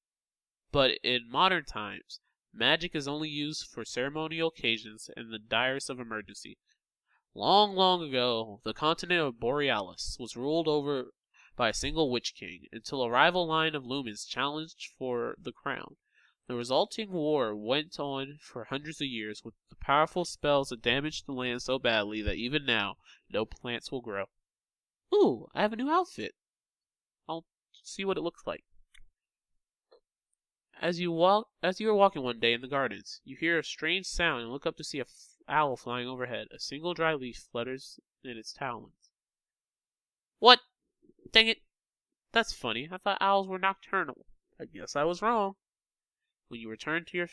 But in modern times, magic is only used for ceremonial occasions and the direst of emergency. Long, long ago, the continent of Borealis was ruled over by a single witch king until a rival line of lumens challenged for the crown. The resulting war went on for hundreds of years with the powerful spells that damaged the land so badly that even now, no plants will grow. Ooh, I have a new outfit. I'll see what it looks like. As you are walking one day in the gardens, you hear a strange sound and look up to see a owl flying overhead. A single dry leaf flutters in its talons. What? Dang it! That's funny. I thought owls were nocturnal. I guess I was wrong. When you return to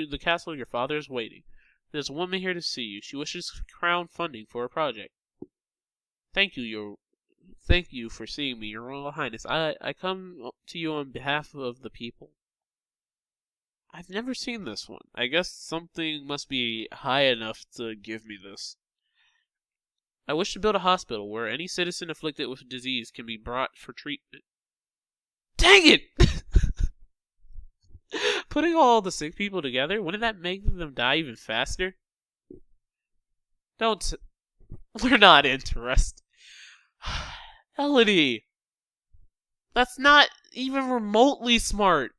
the castle, your father is waiting. There's a woman here to see you. She wishes crown funding for a project. Thank you, Thank you for seeing me, Your Royal Highness. I come to you on behalf of the people. I've never seen this one. I guess something must be high enough to give me this. I wish to build a hospital where any citizen afflicted with disease can be brought for treatment. Dang it! Putting all the sick people together, wouldn't that make them die even faster? Don't. We're not interested. Elodie! That's not even remotely smart.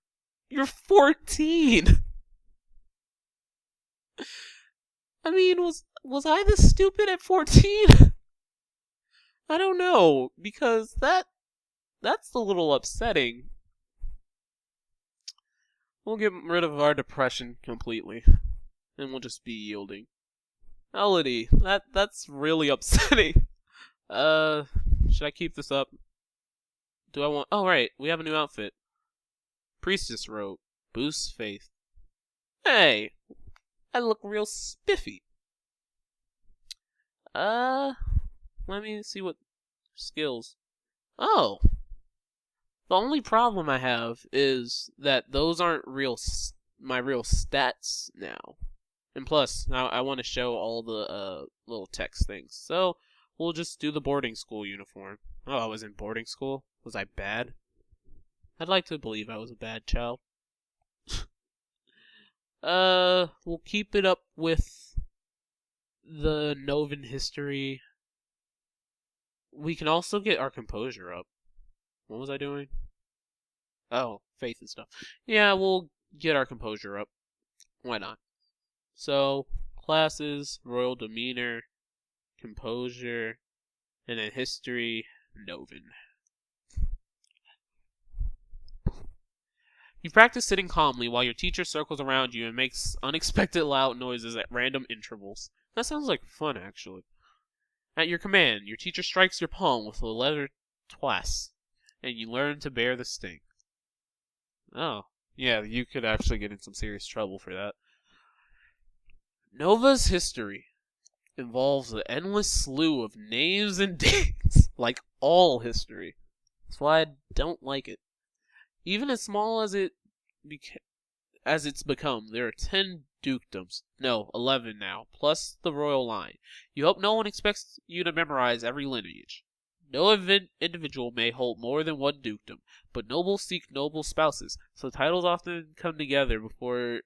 You're 14. I mean, was I this stupid at 14? I don't know, because that's a little upsetting. We'll get rid of our depression completely, and we'll just be yielding. Elodie, that's really upsetting. Should I keep this up? Do I want? Oh right, we have a new outfit. Priestess robe, boosts faith. Hey, I look real spiffy. Let me see what skills. Oh, the only problem I have is that those aren't my real stats now. And plus, now I want to show all the little text things. So we'll just do the boarding school uniform. Oh, I was in boarding school? Was I bad? I'd like to believe I was a bad child. We'll keep it up with the Novan history. We can also get our composure up. What was I doing? Oh, faith and stuff. Yeah, we'll get our composure up. Why not? So, classes, royal demeanor, composure, and then history, Novan. You practice sitting calmly while your teacher circles around you and makes unexpected loud noises at random intervals. That sounds like fun, actually. At your command, your teacher strikes your palm with the letter twice, and you learn to bear the sting. Oh, yeah, you could actually get in some serious trouble for that. Nova's history involves an endless slew of names and dates, like all history. That's why I don't like it. Even as small as it's become, there are 10 dukedoms. No, 11 now, plus the royal line. You hope no one expects you to memorize every lineage. No individual may hold more than one dukedom, but nobles seek noble spouses, so titles often come together before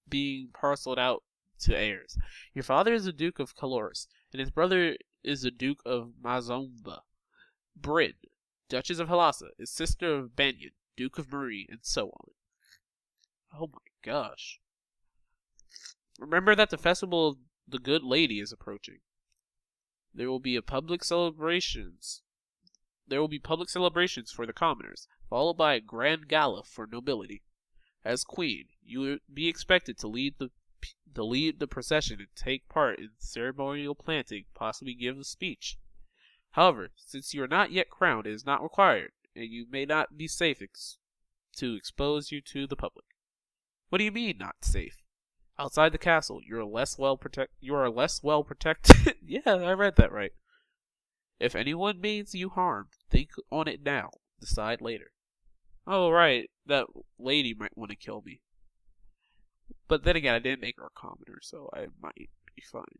being parceled out to heirs. Your father is the Duke of Caloris, and his brother is the Duke of Mazomba. Bryn, Duchess of Halassa, is sister of Banyan, Duke of Marie, and so on. Oh my gosh. Remember that the festival of the Good Lady is approaching. There will be public celebrations for the commoners, followed by a grand gala for nobility. As queen, you would be expected to lead the procession and take part in ceremonial planting, possibly give a speech. However, since you are not yet crowned, it is not required, and you may not be safe to expose you to the public. What do you mean, not safe? Outside the castle, you are less well protected. Yeah, I read that right. If anyone means you harm, think on it now. Decide later. Oh, right. That lady might want to kill me. But then again, I didn't make her a commoner, so I might be fine.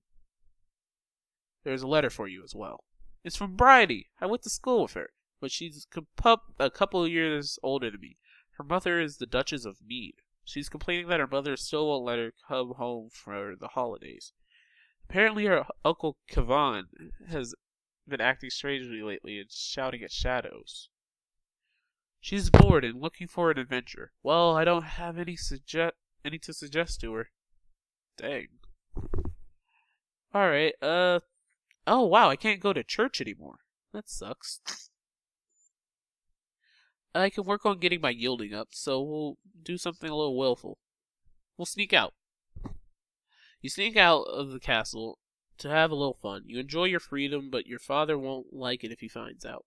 There's a letter for you as well. It's from Bridie. I went to school with her, but she's a couple of years older than me. Her mother is the Duchess of Mead. She's complaining that her mother still won't let her come home for the holidays. Apparently her Uncle Kavan has been acting strangely lately and shouting at shadows. She's bored and looking for an adventure. Well, I don't have any to suggest to her. Dang. Alright, oh wow, I can't go to church anymore. That sucks. I can work on getting my yielding up, so we'll do something a little willful. We'll sneak out. You sneak out of the castle to have a little fun. You enjoy your freedom, but your father won't like it if he finds out.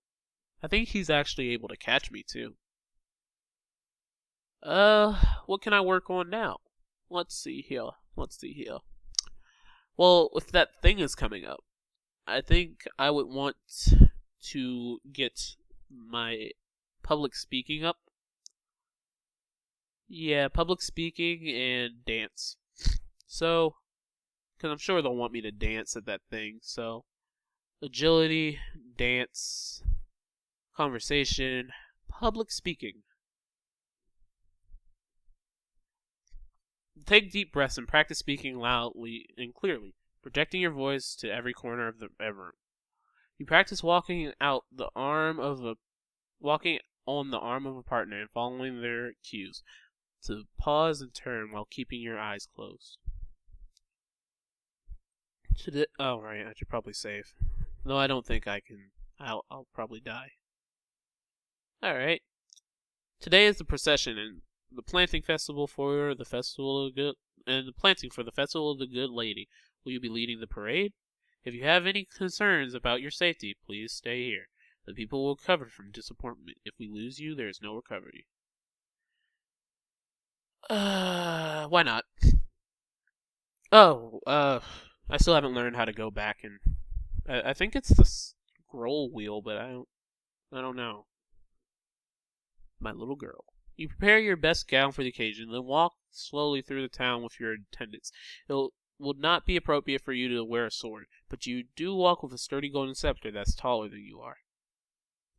I think he's actually able to catch me, too. What can I work on now? Let's see here. Well, if that thing is coming up, I think I would want to get my public speaking up. Yeah, public speaking and dance. So, because I'm sure they'll want me to dance at that thing, so agility, dance, conversation, public speaking. Take deep breaths and practice speaking loudly and clearly, projecting your voice to every corner of the room. You practice walking on the arm of a partner and following their cues to pause and turn while keeping your eyes closed. Oh, right, I should probably save. No, I don't think I can. I'll probably die. Alright. Today is the procession and the planting festival for the festival of good and the planting for the festival of the good lady. Will you be leading the parade? If you have any concerns about your safety, please stay here. The people will recover from disappointment. If we lose you, there is no recovery. Why not? Oh, I still haven't learned how to go back and I think it's the scroll wheel, but I don't know. My little girl. You prepare your best gown for the occasion, then walk slowly through the town with your attendants. It will not be appropriate for you to wear a sword, but you do walk with a sturdy golden scepter that's taller than you are.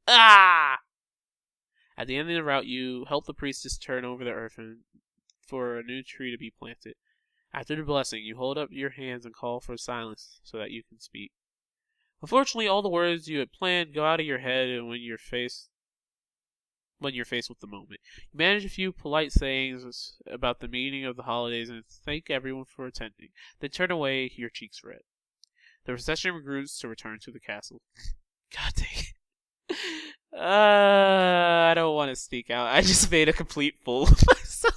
Ah! At the end of the route, you help the priestess turn over the earth for a new tree to be planted. After the blessing, you hold up your hands and call for silence so that you can speak. Unfortunately, all the words you had planned go out of your head when you're faced with the moment. You manage a few polite sayings about the meaning of the holidays and thank everyone for attending, then turn away, your cheeks red. The procession regroups to return to the castle. God dang. I don't want to sneak out. I just made a complete fool of myself.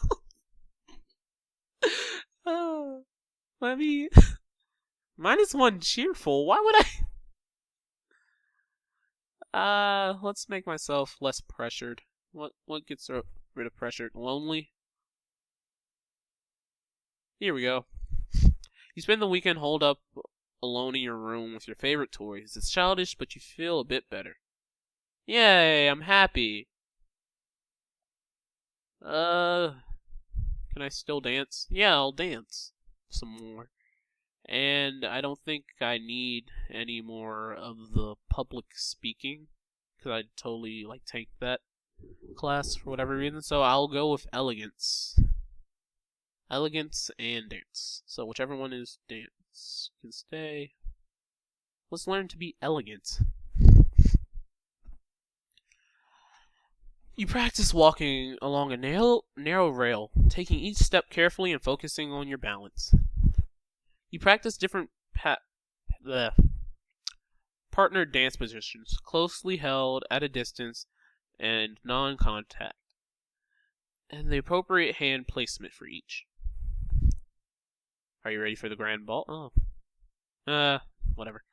Let me. -1 cheerful. Why would I? Let's make myself less pressured. What gets rid of pressure? Lonely? Here we go. You spend the weekend holed up alone in your room with your favorite toys. It's childish, but you feel a bit better. Yay, I'm happy. Can I still dance? Yeah, I'll dance some more. And I don't think I need any more of the public speaking, because I totally tanked that class for whatever reason. So I'll go with elegance. Elegance and dance. So whichever one is dance can stay. Let's learn to be elegant. You practice walking along a narrow rail, taking each step carefully and focusing on your balance. You practice different partner dance positions, closely held at a distance and non-contact, and the appropriate hand placement for each. Are you ready for the grand ball? Oh. Whatever.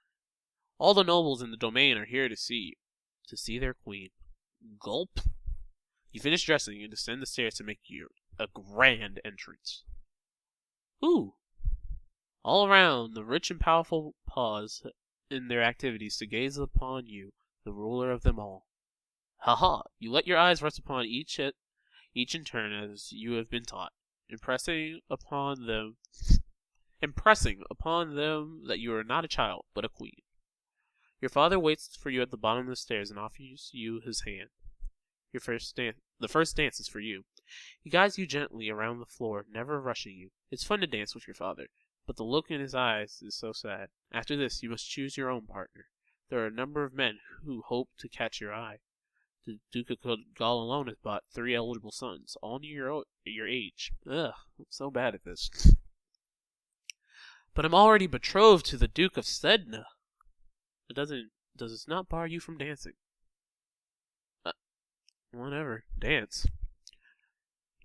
All the nobles in the domain are here to see their queen. Gulp. You finish dressing and descend the stairs to make a grand entrance. Ooh. All around, the rich and powerful pause in their activities to gaze upon you, the ruler of them all. Ha! You let your eyes rest upon each in turn as you have been taught, impressing upon them that you are not a child, but a queen. Your father waits for you at the bottom of the stairs and offers you his hand. The first dance is for you. He guides you gently around the floor, never rushing you. It's fun to dance with your father, but the look in his eyes is so sad. After this, you must choose your own partner. There are a number of men who hope to catch your eye. The Duke of Gaul alone has brought 3 eligible sons, all near your age. Ugh, I'm so bad at this. But I'm already betrothed to the Duke of Sedna. Does this not bar you from dancing? Whatever. Dance.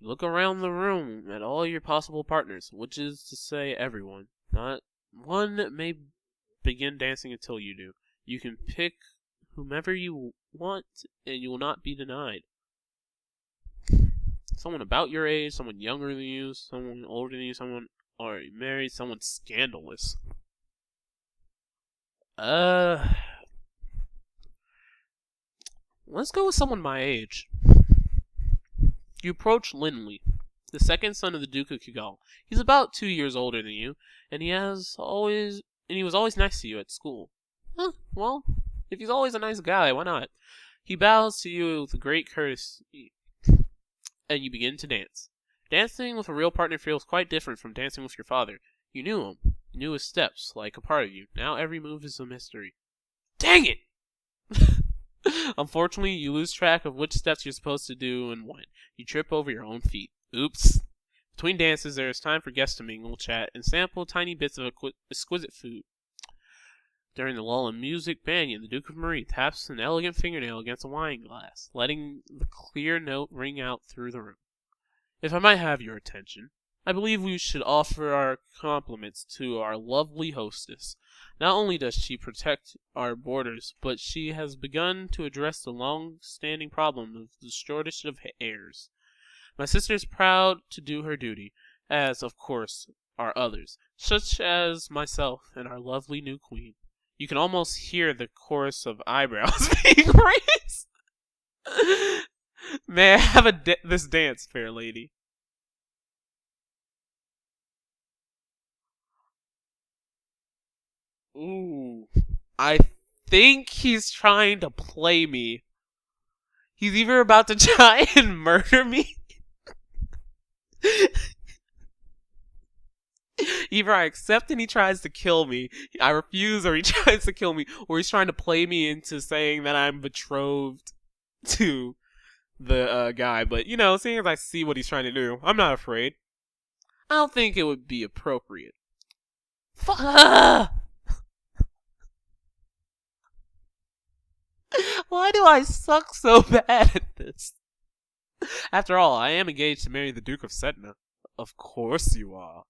Look around the room at all your possible partners, which is to say everyone. Not one may begin dancing until you do. You can pick whomever you want, and you will not be denied. Someone about your age, someone younger than you, someone older than you, someone already married, someone scandalous. Let's go with someone my age. You approach Linley, the second son of the Duke of Kigal. He's about 2 years older than you, and he was always nice to you at school. Huh, well, if he's always a nice guy, why not? He bows to you with great courtesy, and you begin to dance. Dancing with a real partner feels quite different from dancing with your father. You knew him, you knew his steps, like a part of you. Now every move is a mystery. Dang it! Unfortunately, you lose track of which steps you're supposed to do and when. You trip over your own feet. Oops. Between dances, there is time for guests to mingle, chat, and sample tiny bits of exquisite food. During the lull in music, Banyan, the Duke of Marie, taps an elegant fingernail against a wine glass, letting the clear note ring out through the room. If I might have your attention, I believe we should offer our compliments to our lovely hostess. Not only does she protect our borders, but she has begun to address the long-standing problem of the shortage of heirs. My sister is proud to do her duty, as, of course, are others, such as myself and our lovely new queen. You can almost hear the chorus of eyebrows being raised. May I have this dance, fair lady? Ooh. I think he's trying to play me. He's either about to try and murder me. Either I accept and he tries to kill me, I refuse, or he tries to kill me, or he's trying to play me into saying that I'm betrothed to the guy. But, seeing as I see what he's trying to do, I'm not afraid. I don't think it would be appropriate. Why do I suck so bad at this? After all, I am engaged to marry the Duke of Setna. Of course you are.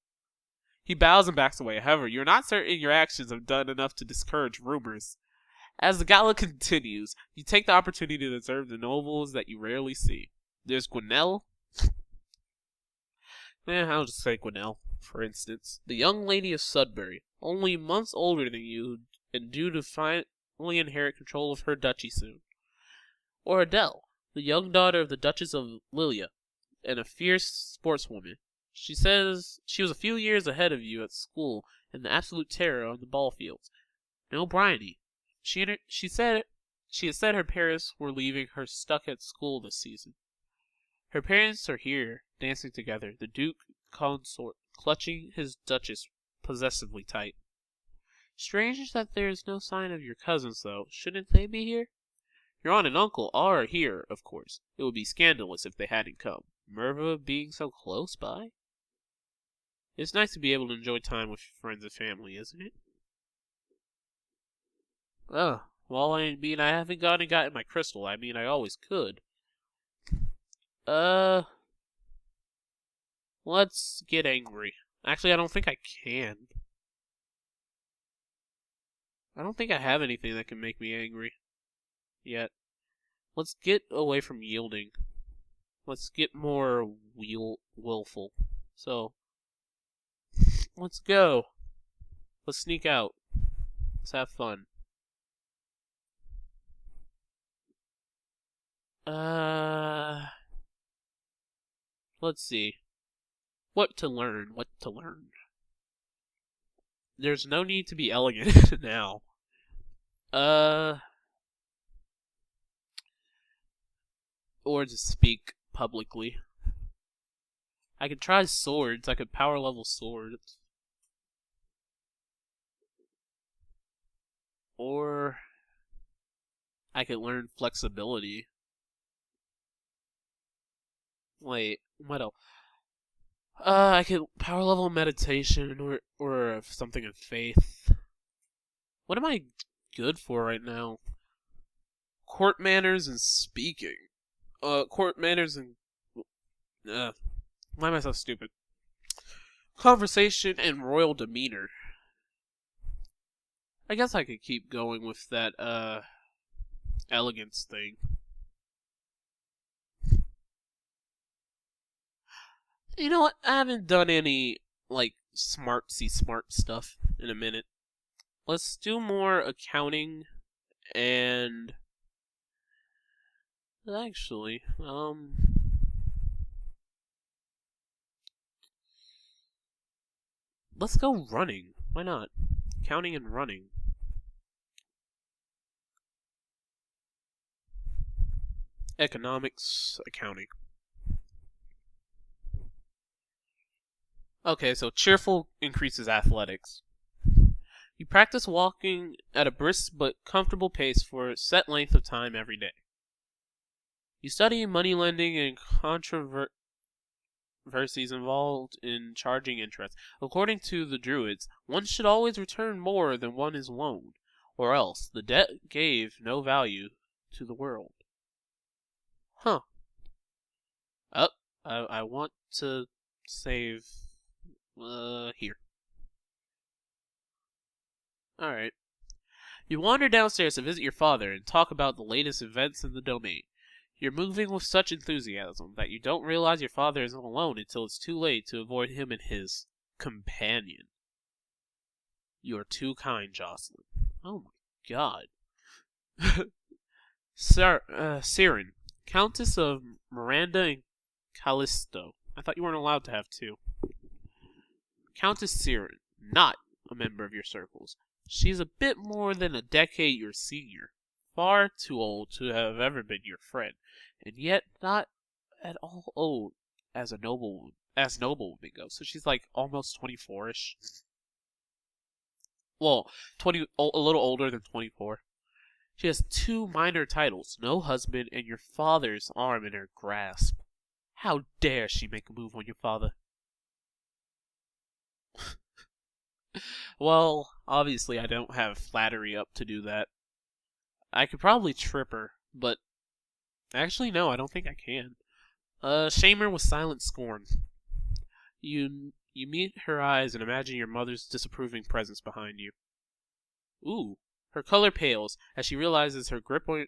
He bows and backs away. However, you're not certain your actions have done enough to discourage rumors. As the gala continues, you take the opportunity to observe the nobles that you rarely see. There's Gwinnell. I'll just say Gwinnell, for instance. The young lady of Sudbury, only months older than you, and due to finally inherit control of her duchy soon. Or Adele, the young daughter of the Duchess of Lilia, and a fierce sportswoman. She says she was a few years ahead of you at school and the absolute terror on the ball fields. No Bryony. She had said her parents were leaving her stuck at school this season. Her parents are here, dancing together, the Duke consort clutching his Duchess possessively tight. Strange that there is no sign of your cousins, though. Shouldn't they be here? Your aunt and uncle are here, of course. It would be scandalous if they hadn't come. Merva being so close by? It's nice to be able to enjoy time with your friends and family, isn't it? Oh, well, I haven't gone and gotten my crystal. I always could. Let's get angry. Actually, I don't think I can. I don't think I have anything that can make me angry. Yet. Let's get away from yielding. Let's get more willful. So, let's go. Let's sneak out. Let's have fun. Let's see. What to learn. There's no need to be elegant now. Or to speak publicly. I could try swords. I could power level swords. Or I could learn flexibility. Wait, what else? I could power level meditation or something in faith. What am I good for right now? Court manners and speaking. Court manners and why am I so stupid? Conversation and royal demeanor. I guess I could keep going with that elegance thing. You know what? I haven't done any like smartsy smart stuff in a minute. Let's do more accounting and actually, let's go running. Why not? Counting and running. Economics, accounting. Okay, so cheerful increases athletics. You practice walking at a brisk but comfortable pace for a set length of time every day. You study money lending and controversies involved in charging interest. According to the Druids, one should always return more than one is loaned, or else the debt gave no value to the world. Huh. Oh, I want to save here. Alright. You wander downstairs to visit your father and talk about the latest events in the domain. You're moving with such enthusiasm that you don't realize your father isn't alone until it's too late to avoid him and his companion. You are too kind, Jocelyn. Oh my god. Siren, Countess of Miranda and Callisto. I thought you weren't allowed to have two. Countess Siren, not a member of your circles. She's a bit more than a decade your senior. Far too old to have ever been your friend, and yet not at all old as noblewoman goes. So she's like almost 24ish. Well, 20, a little older than 24. She has two minor titles, no husband, and your father's arm in her grasp. How dare she make a move on your father? Well, obviously I don't have flattery up to do that. I could probably trip her, but actually no, I don't think I can. Shame her with silent scorn. You meet her eyes and imagine your mother's disapproving presence behind you. Ooh. Her color pales as she releases her grip on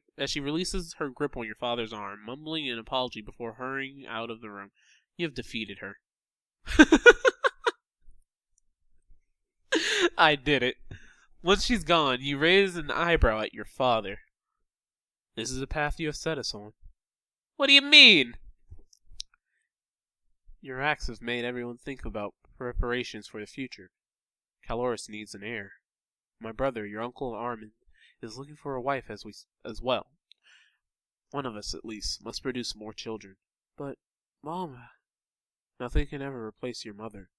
your father's arm, mumbling an apology before hurrying out of the room. You have defeated her. I did it. Once she's gone, you raise an eyebrow at your father. This is the path you have set us on. What do you mean? Your acts have made everyone think about preparations for the future. Caloris needs an heir. My brother, your uncle Armin, is looking for a wife as well. One of us, at least, must produce more children. But, Mama, nothing can ever replace your mother.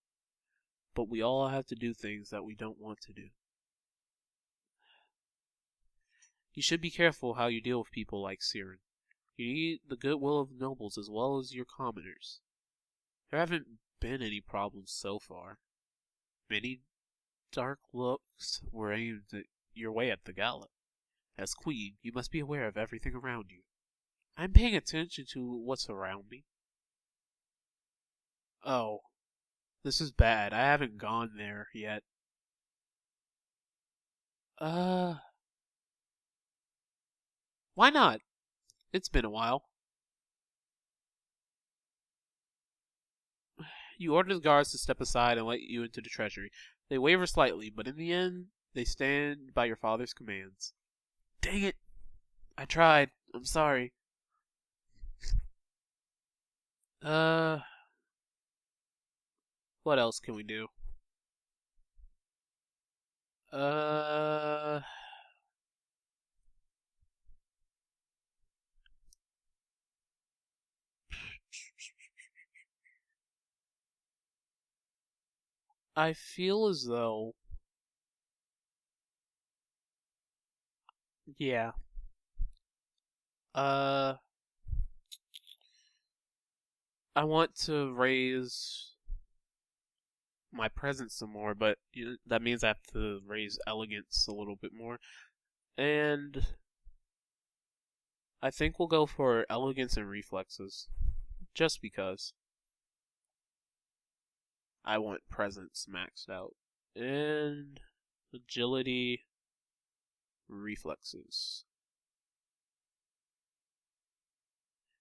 But we all have to do things that we don't want to do. You should be careful how you deal with people like Siren. You need the goodwill of nobles as well as your commoners. There haven't been any problems so far. Many dark looks were aimed at your way at the gala. As queen, you must be aware of everything around you. I'm paying attention to what's around me. Oh, this is bad. I haven't gone there yet. Why not? It's been a while. You order the guards to step aside and let you into the treasury. They waver slightly, but in the end, they stand by your father's commands. Dang it! I tried. I'm sorry. What else can we do? I feel as though, yeah. Uh, I want to raise my presence some more, but that means I have to raise elegance a little bit more. And I think we'll go for elegance and reflexes. Just because. I want presence maxed out. And agility, reflexes.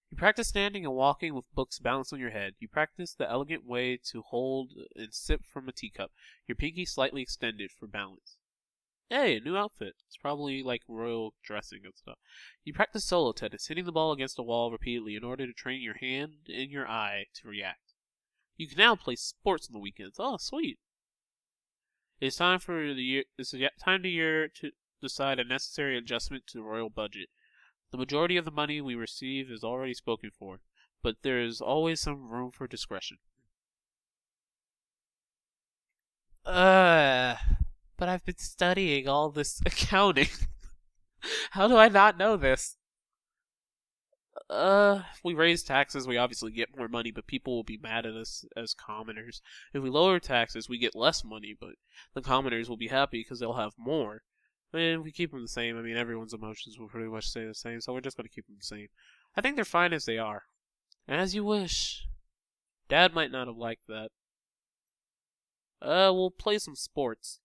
You practice standing and walking with books balanced on your head. You practice the elegant way to hold and sip from a teacup, your pinky slightly extended for balance. Hey, a new outfit. It's probably like royal dressing and stuff. You practice solo tennis, hitting the ball against a wall repeatedly in order to train your hand and your eye to react. You can now play sports on the weekends. Oh, sweet. It's time for the year. It's time of the year to decide a necessary adjustment to the royal budget. The majority of the money we receive is already spoken for, but there is always some room for discretion. But I've been studying all this accounting. How do I not know this? If we raise taxes, we obviously get more money, but people will be mad at us as commoners. If we lower taxes, we get less money, but the commoners will be happy because they'll have more. And if we keep them the same, I mean, everyone's emotions will pretty much stay the same, so we're just going to keep them the same. I think they're fine as they are. As you wish. Dad might not have liked that. We'll play some sports.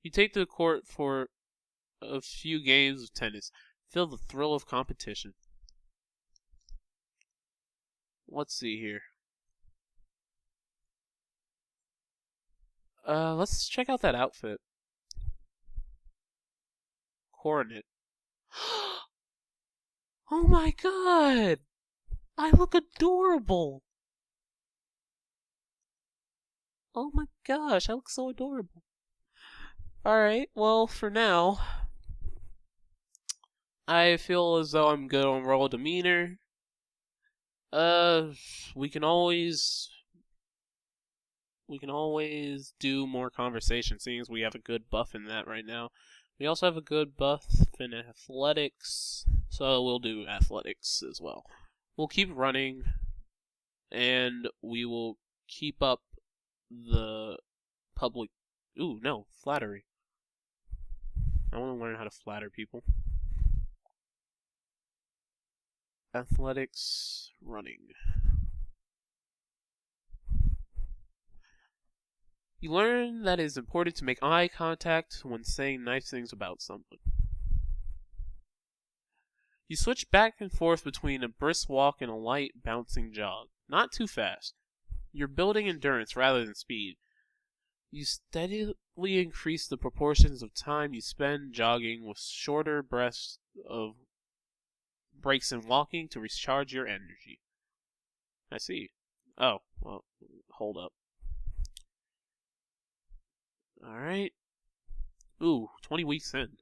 You take to the court for a few games of tennis. Feel the thrill of competition. Let's see here. Let's check out that outfit. Coronet. Oh my god! I look adorable! Oh my gosh, I look so adorable. Alright, well, for now, I feel as though I'm good on roll demeanor. We can always do more conversation, seeing as we have a good buff in that right now. We also have a good buff in athletics, so we'll do athletics as well. We'll keep running, and we will keep up the public. Ooh, no, flattery. I want to learn how to flatter people. Athletics, running. You learn that it is important to make eye contact when saying nice things about someone. You switch back and forth between a brisk walk and a light, bouncing jog. Not too fast. You're building endurance rather than speed. You steadily increase the proportions of time you spend jogging with shorter breaths of breaks in walking to recharge your energy. I see. Oh, well, hold up. Alright. Ooh, 20 weeks in.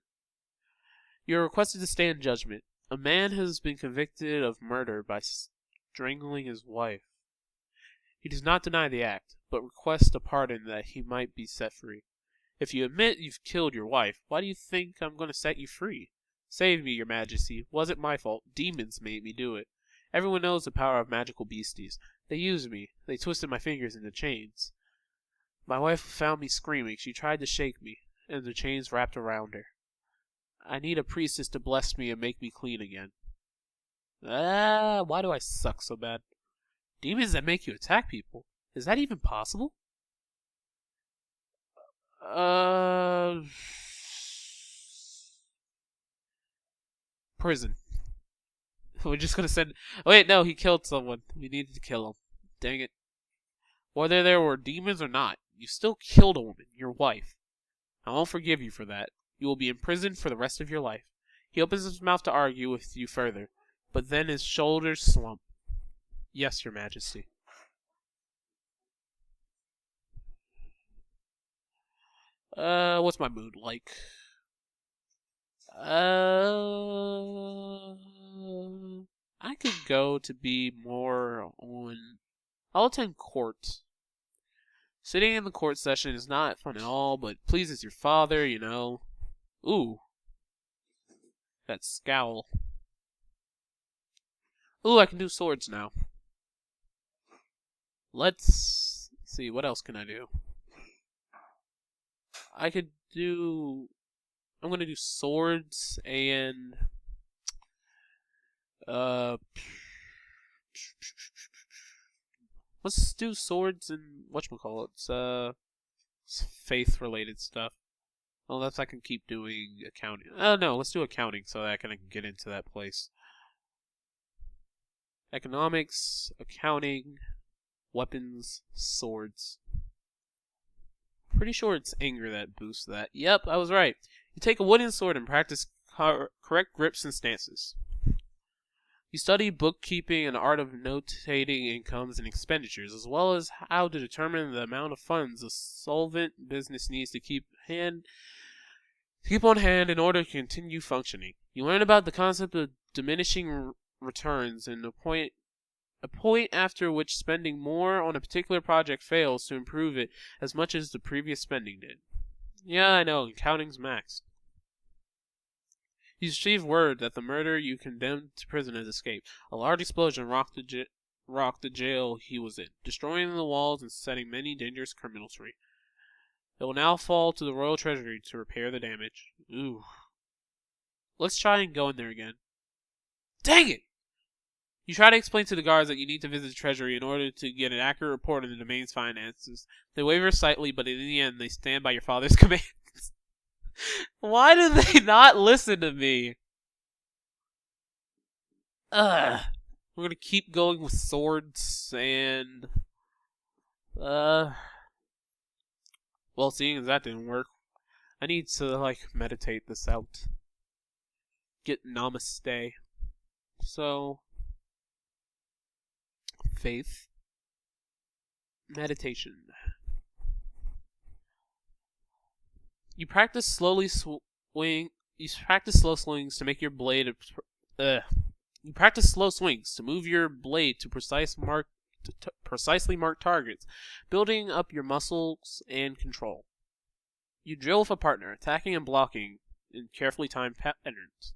You're requested to stand judgment. A man has been convicted of murder by strangling his wife. He does not deny the act, but requests a pardon that he might be set free. If you admit you've killed your wife, why do you think I'm going to set you free? Save me, your majesty. Wasn't my fault. Demons made me do it. Everyone knows the power of magical beasties. They used me. They twisted my fingers into chains. My wife found me screaming. She tried to shake me, and the chains wrapped around her. I need a priestess to bless me and make me clean again. Why do I suck so bad? Demons that make you attack people? Is that even possible? Prison. We're just gonna send. Wait, no, he killed someone. We needed to kill him. Dang it. Whether there were demons or not, you still killed a woman, your wife. I won't forgive you for that. You will be imprisoned for the rest of your life. He opens his mouth to argue with you further, but then his shoulders slump. Yes, your majesty. What's my mood like? I could go to be more on. I'll attend court. Sitting in the court session is not fun at all, but pleases your father, you know. Ooh. That scowl. Ooh, I can do swords now. Let's see, what else can I do? I could do. I'm gonna do swords and. Uh, let's do swords and whatchamacallits. Faith-related stuff. Unless I can keep doing accounting. No, let's do accounting so that I can get into that place. Economics, accounting, weapons, swords. Pretty sure it's anger that boosts that. Yep, I was right. You take a wooden sword and practice correct grips and stances. You study bookkeeping and the art of notating incomes and expenditures, as well as how to determine the amount of funds a solvent business needs to keep on hand in order to continue functioning. You learn about the concept of diminishing returns and a point after which spending more on a particular project fails to improve it as much as the previous spending did. Yeah, I know, accounting's maxed. You receive word that the murderer you condemned to prison has escaped. A large explosion rocked the jail he was in, destroying the walls and setting many dangerous criminals free. It will now fall to the Royal Treasury to repair the damage. Ooh. Let's try and go in there again. Dang it! You try to explain to the guards that you need to visit the Treasury in order to get an accurate report on the domain's finances. They waver slightly, but in the end, they stand by your father's commands. Why do they not listen to me? Ugh. We're gonna keep going with swords and... Well, seeing as that didn't work, I need to, meditate this out. Get namaste. So... faith. Meditation. You practice slow swings to make your blade. You practice slow swings to move your blade to precisely mark targets, building up your muscles and control. You drill with a partner, attacking and blocking in carefully timed patterns.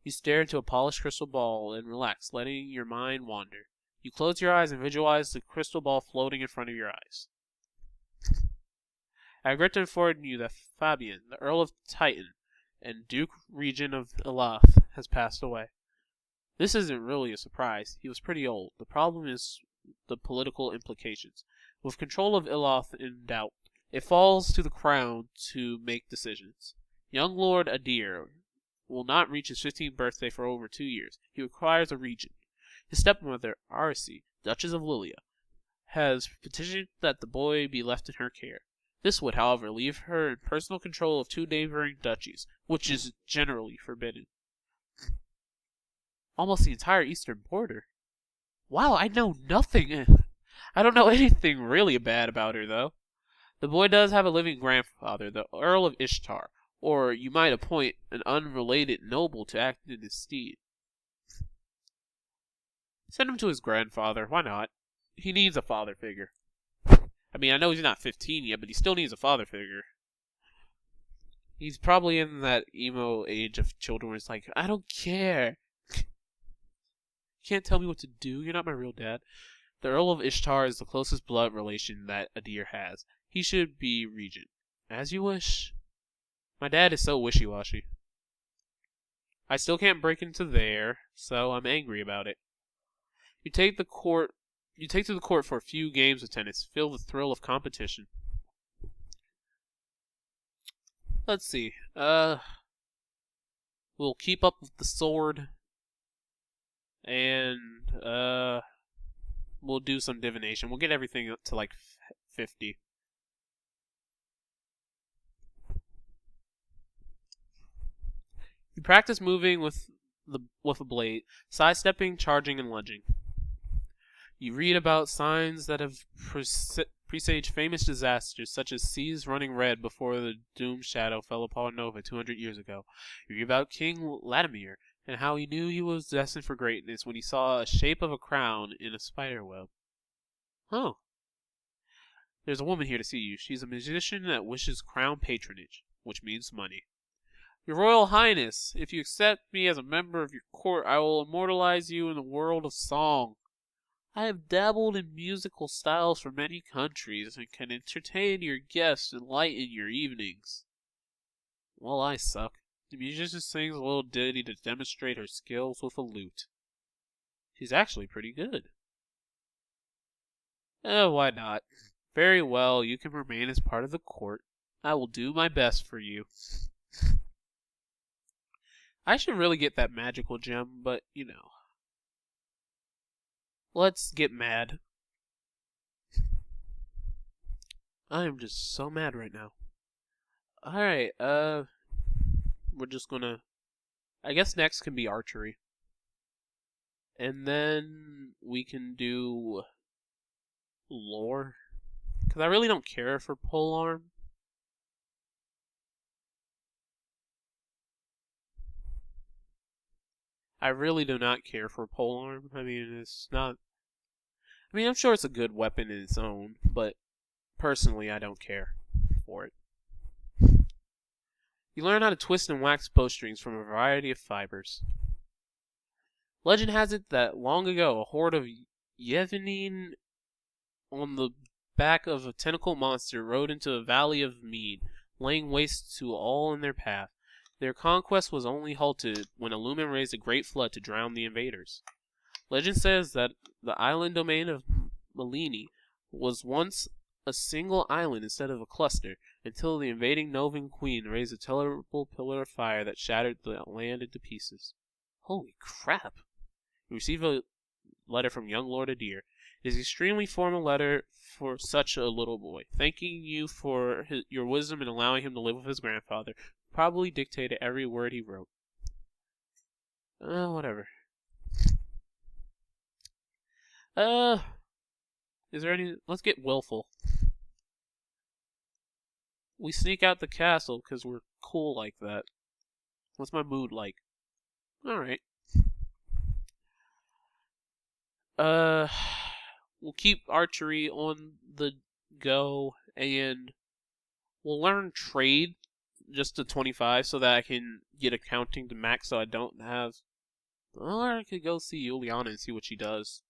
You stare into a polished crystal ball and relax, letting your mind wander. You close your eyes and visualize the crystal ball floating in front of your eyes. I regret to inform you that Fabian, the Earl of Titan and Duke Regent of Elath, has passed away. This isn't really a surprise. He was pretty old. The problem is the political implications. With control of Elath in doubt, it falls to the crown to make decisions. Young Lord Adir will not reach his 15th birthday for over 2 years. He requires a regent. His stepmother, Arcee, Duchess of Lilia, has petitioned that the boy be left in her care. This would, however, leave her in personal control of 2 neighboring duchies, which is generally forbidden. Almost the entire eastern border. Wow, I know nothing. I don't know anything really bad about her, though. The boy does have a living grandfather, the Earl of Ishtar, or you might appoint an unrelated noble to act in his stead. Send him to his grandfather, why not? He needs a father figure. I mean, I know he's not 15 yet, but he still needs a father figure. He's probably in that emo age of children where it's like, I don't care. You can't tell me what to do, you're not my real dad. The Earl of Ishtar is the closest blood relation that Adir has. He should be regent. As you wish. My dad is so wishy-washy. I still can't break into there, so I'm angry about it. You take to the court for a few games of tennis. Feel the thrill of competition. Let's see. We'll keep up with the sword. And, we'll do some divination. We'll get everything up to, 50. You practice moving with a blade, sidestepping, charging, and lunging. You read about signs that have presaged famous disasters, such as seas running red before the doomed shadow fell upon Nova 200 years ago. You read about King Latimer, and how he knew he was destined for greatness when he saw a shape of a crown in a spider web. Oh. There's a woman here to see you. She's a magician that wishes crown patronage, which means money. Your Royal Highness, if you accept me as a member of your court, I will immortalize you in the world of song. I have dabbled in musical styles from many countries and can entertain your guests and lighten your evenings. Well, I suck. The musician sings a little ditty to demonstrate her skills with a lute. She's actually pretty good. Why not? Very well, you can remain as part of the court. I will do my best for you. I should really get that magical gem, but you know. Let's get mad. I am just so mad right now. Alright, we're just gonna. I guess next can be archery. And then we can do lore. Because I really don't care for polearm. I really do not care for polearm. I mean, it's not. I mean, I'm sure it's a good weapon in its own, but personally, I don't care for it. You learn how to twist and wax bowstrings from a variety of fibers. Legend has it that long ago, a horde of Yevonine on the back of a tentacle monster rode into a valley of mead, laying waste to all in their path. Their conquest was only halted when Illumin raised a great flood to drown the invaders. Legend says that the island domain of Malini was once a single island instead of a cluster, until the invading Novan Queen raised a terrible pillar of fire that shattered the land into pieces. Holy crap! You receive a letter from young Lord Adir. It is an extremely formal letter for such a little boy, thanking you for your wisdom in allowing him to live with his grandfather, who probably dictated every word he wrote. Whatever. Is there any... Let's get willful. We sneak out the castle because we're cool like that. What's my mood like? Alright. We'll keep archery on the go, and we'll learn trade just to 25 so that I can get accounting to max so I don't have... Or I could go see Juliana and see what she does.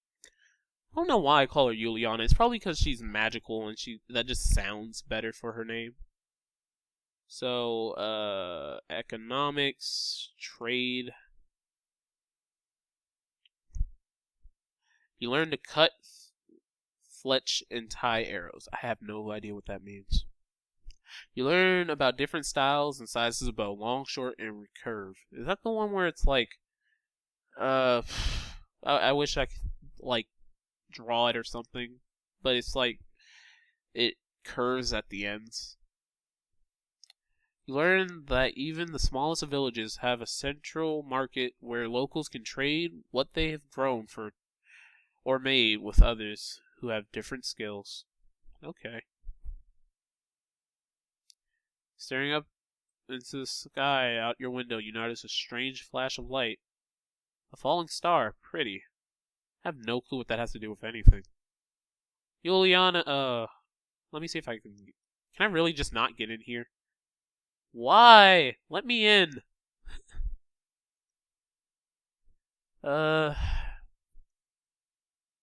I don't know why I call her Juliana. It's probably because she's magical and that just sounds better for her name. So, economics, trade. You learn to cut, fletch, and tie arrows. I have no idea what that means. You learn about different styles and sizes of bow, long, short, and recurve. Is that the one where it's like, I wish I could, like, draw it or something, but it's like, it curves at the ends. You learn that even the smallest of villages have a central market where locals can trade what they have grown for or made with others who have different skills. Okay. Staring up into the sky out your window, you notice a strange flash of light. A falling star. Pretty. I have no clue what that has to do with anything. Juliana, let me see if I can... Can I really just not get in here? Why? Let me in.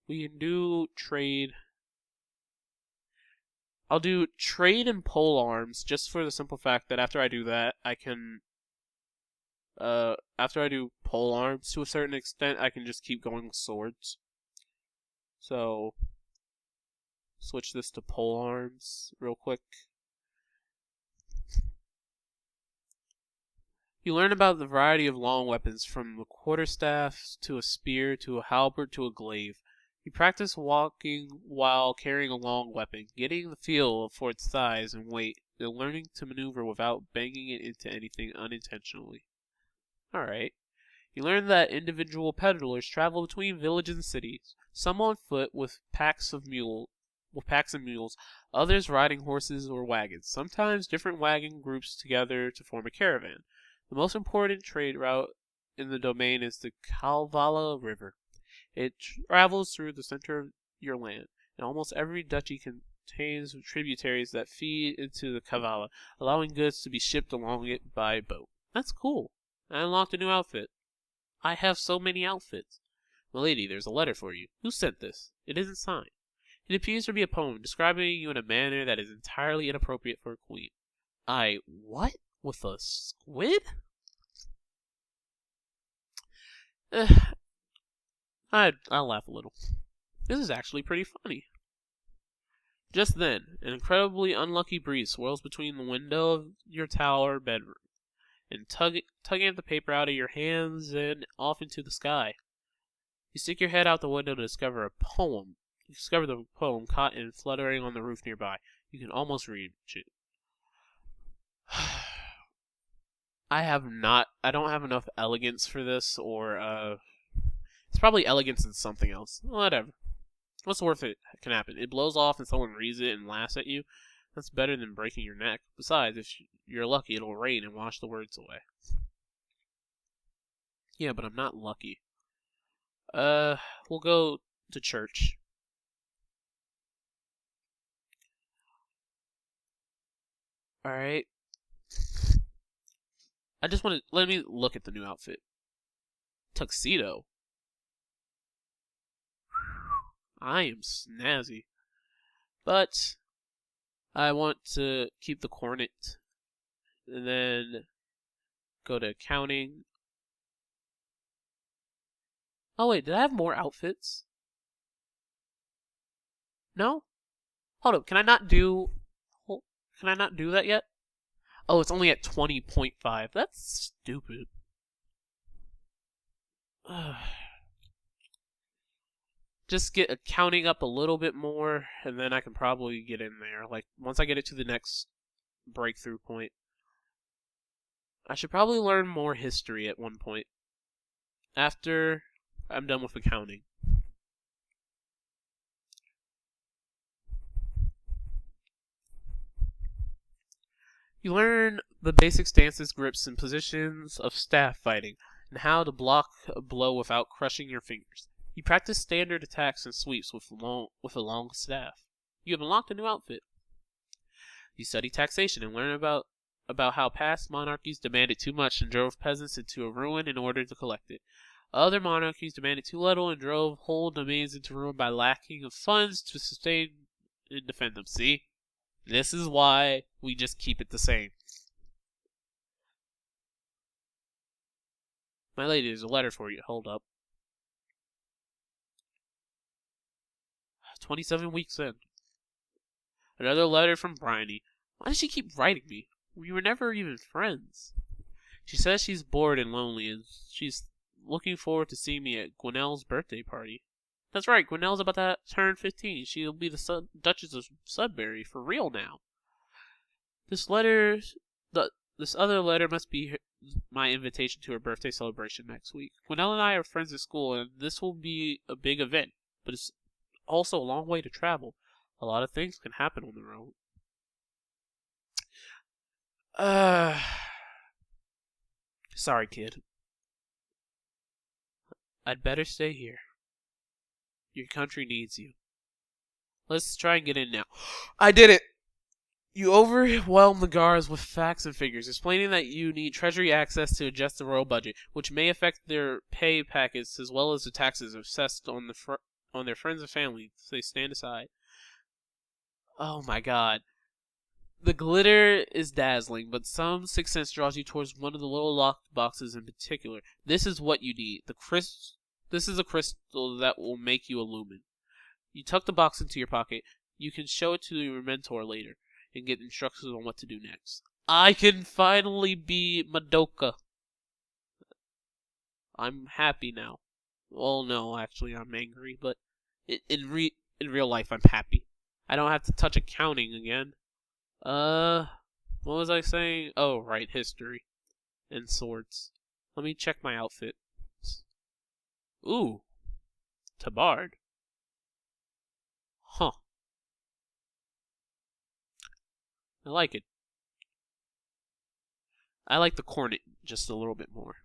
We can do trade. I'll do trade and pole arms just for the simple fact that after I do that, I can after I do pole arms to a certain extent, I can just keep going with swords. So switch this to pole arms real quick. You learn about the variety of long weapons, from a quarterstaff to a spear to a halberd to a glaive. You practice walking while carrying a long weapon, getting the feel for its size and weight, and learning to maneuver without banging it into anything unintentionally. Alright. You learn that individual peddlers travel between villages and cities, some on foot with packs and mules, others riding horses or wagons, sometimes different wagon groups together to form a caravan. The most important trade route in the domain is the Kalvala River. It travels through the center of your land, and almost every duchy contains tributaries that feed into the Kavala, allowing goods to be shipped along it by boat. That's cool. I unlocked a new outfit. I have so many outfits. Milady, there's a letter for you. Who sent this? It isn't signed. It appears to be a poem describing you in a manner that is entirely inappropriate for a queen. What? With a squid? I'll laugh a little. This is actually pretty funny. Just then, an incredibly unlucky breeze swirls between the window of your tower bedroom and tugging at the paper out of your hands and off into the sky. You stick your head out the window to discover a poem. You discover the poem caught and fluttering on the roof nearby. You can almost read it. I don't have enough elegance for this, or, it's probably elegance in something else. Whatever. What's the worst that can happen? It blows off and someone reads it and laughs at you. That's better than breaking your neck. Besides, if you're lucky, it'll rain and wash the words away. Yeah, but I'm not lucky. We'll go to church. Alright. Let me look at the new outfit. Tuxedo. I am snazzy. But I want to keep the cornet and then go to accounting. Oh wait, did I have more outfits? No? Hold up, can I not do that yet? Oh, it's only at 20.5. That's stupid. Just get accounting up a little bit more, and then I can probably get in there. Like, once I get it to the next breakthrough point. I should probably learn more history at one point. After I'm done with accounting. You learn the basic stances, grips, and positions of staff fighting, and how to block a blow without crushing your fingers. You practice standard attacks and sweeps with a long staff. You have unlocked a new outfit. You study taxation and learn about how past monarchies demanded too much and drove peasants into a ruin in order to collect it. Other monarchies demanded too little and drove whole domains into ruin by lacking of funds to sustain and defend them. See? This is why we just keep it the same. My lady, there's a letter for you. Hold up. 27 weeks in. Another letter from Bryony. Why does she keep writing me? We were never even friends. She says she's bored and lonely, and she's looking forward to seeing me at Gwinnell's birthday party. That's right, Gwinnell's about to turn 15. She'll be the Duchess of Sudbury for real now. This other letter must be my invitation to her birthday celebration next week. Gwinnell and I are friends at school, and this will be a big event, but it's also a long way to travel. A lot of things can happen on the road. Sorry, kid. I'd better stay here. Your country needs you. Let's try and get in now. I did it! You overwhelm the guards with facts and figures, explaining that you need treasury access to adjust the royal budget, which may affect their pay packets as well as the taxes assessed on their friends and family, so they stand aside. Oh my god. The glitter is dazzling, but some sixth sense draws you towards one of the little locked boxes in particular. This is what you need. This is a crystal that will make you a lumen. You tuck the box into your pocket. You can show it to your mentor later and get instructions on what to do next. I can finally be Madoka. I'm happy now. Well, no, actually, I'm angry, but in real life, I'm happy. I don't have to touch accounting again. What was I saying? Oh, right, history. And swords. Let me check my outfit. Ooh. Tabard. Huh. I like it. I like the cornet just a little bit more.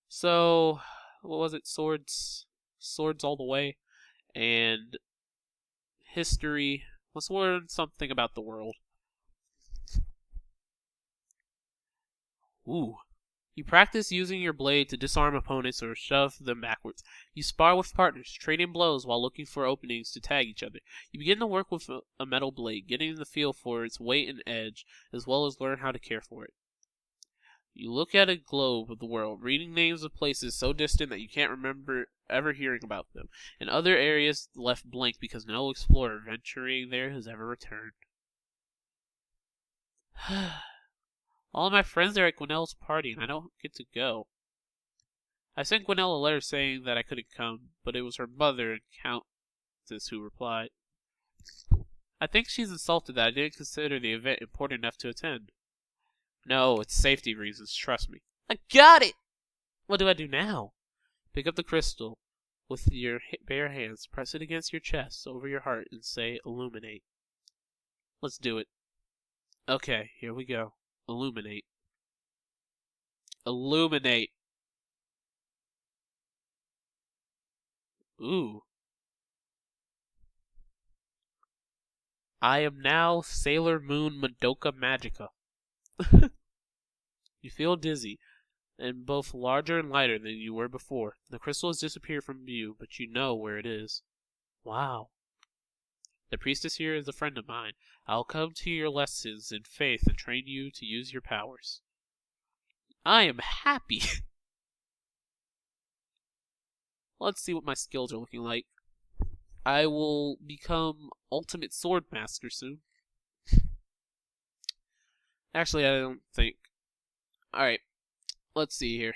So, what was it? Swords all the way. And history. Let's learn something about the world. Ooh. You practice using your blade to disarm opponents or shove them backwards. You spar with partners, trading blows while looking for openings to tag each other. You begin to work with a metal blade, getting the feel for its weight and edge, as well as learn how to care for it. You look at a globe of the world, reading names of places so distant that you can't remember ever hearing about them, and other areas left blank because no explorer venturing there has ever returned. All of my friends are at Gwinnell's party, and I don't get to go. I sent Gwinnell a letter saying that I couldn't come, but it was her mother and Countess who replied. I think she's insulted that I didn't consider the event important enough to attend. No, it's safety reasons, trust me. I got it! What do I do now? Pick up the crystal with your bare hands, press it against your chest, over your heart, and say, illuminate. Let's do it. Okay, here we go. Illuminate. Illuminate. Ooh. I am now Sailor Moon Madoka Magica. You feel dizzy, and both larger and lighter than you were before. The crystal has disappeared from view, but you know where it is. Wow. The priestess here is a friend of mine. I'll come to your lessons in faith and train you to use your powers. I am happy. Let's see what my skills are looking like. I will become Ultimate Sword Master soon. Actually, I don't think. Alright, let's see here.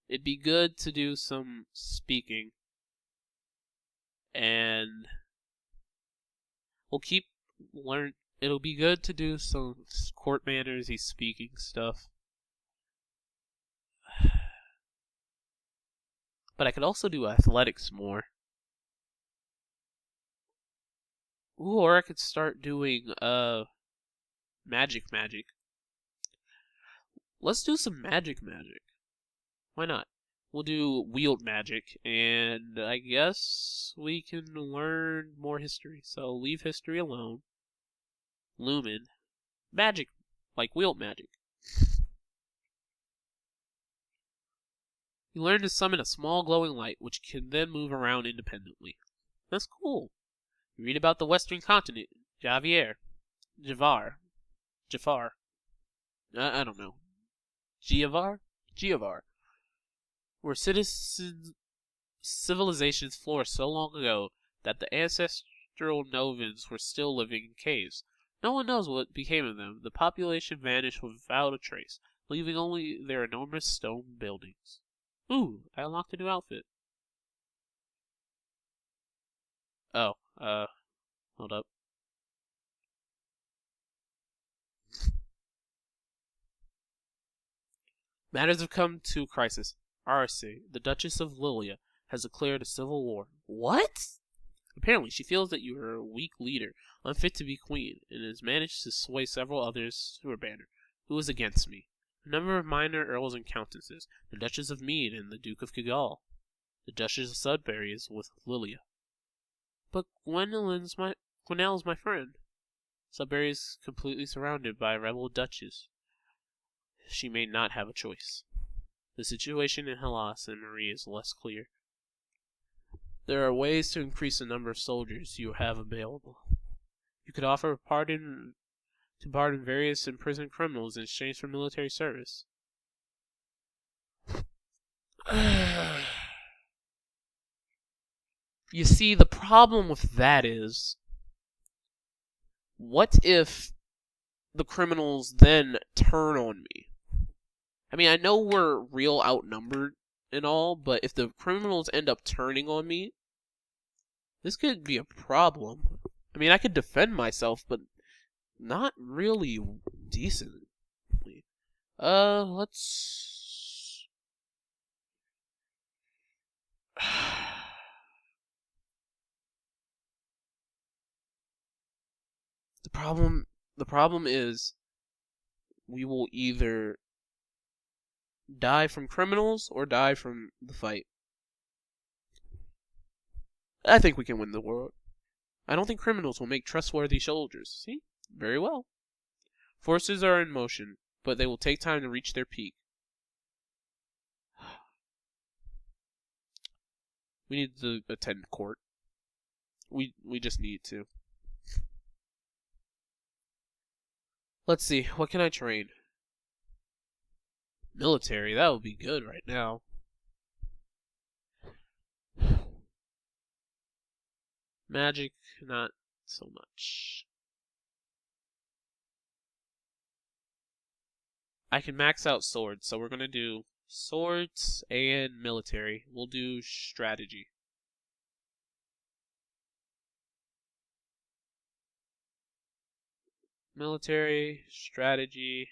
It'd be good to do some speaking. And we'll it'll be good to do some court manners, speaking stuff. But I could also do athletics more. Ooh, or I could start doing magic. Let's do some magic. Why not? We'll do wield magic, and I guess we can learn more history. So leave history alone. Lumen. Magic, like wield magic. You learn to summon a small glowing light, which can then move around independently. That's cool. You read about the western continent, Jafar. I don't know. Giavar. Where civilizations flourished so long ago that the ancestral Novans were still living in caves. No one knows what became of them. The population vanished without a trace, leaving only their enormous stone buildings. Ooh, I unlocked a new outfit. Oh, hold up. Matters have come to a crisis. Arce, the Duchess of Lilia, has declared a civil war. What? Apparently, she feels that you are a weak leader, unfit to be queen, and has managed to sway several others to her banner. Who is against me? A number of minor earls and countesses, the Duchess of Mead and the Duke of Kigal. The Duchess of Sudbury is with Lilia. But Gwenell's my friend. Sudbury is completely surrounded by a rebel duchess. She may not have a choice. The situation in Hellas and Marie is less clear. There are ways to increase the number of soldiers you have available. You could offer to pardon various imprisoned criminals in exchange for military service. You see, the problem with that is, what if the criminals then turn on me? I mean, I know we're real outnumbered and all, but if the criminals end up turning on me, this could be a problem. I mean, I could defend myself, but not really decently. Let's... The problem is, we will either die from criminals or die from the fight. I think we can win the war. I don't think criminals will make trustworthy soldiers. See? Very well. Forces are in motion, but they will take time to reach their peak. We need to attend court. We just need to. Let's see, what can I train? Military, that would be good right now. Magic, not so much. I can max out swords, so we're gonna do swords and military. We'll do strategy. Military, strategy,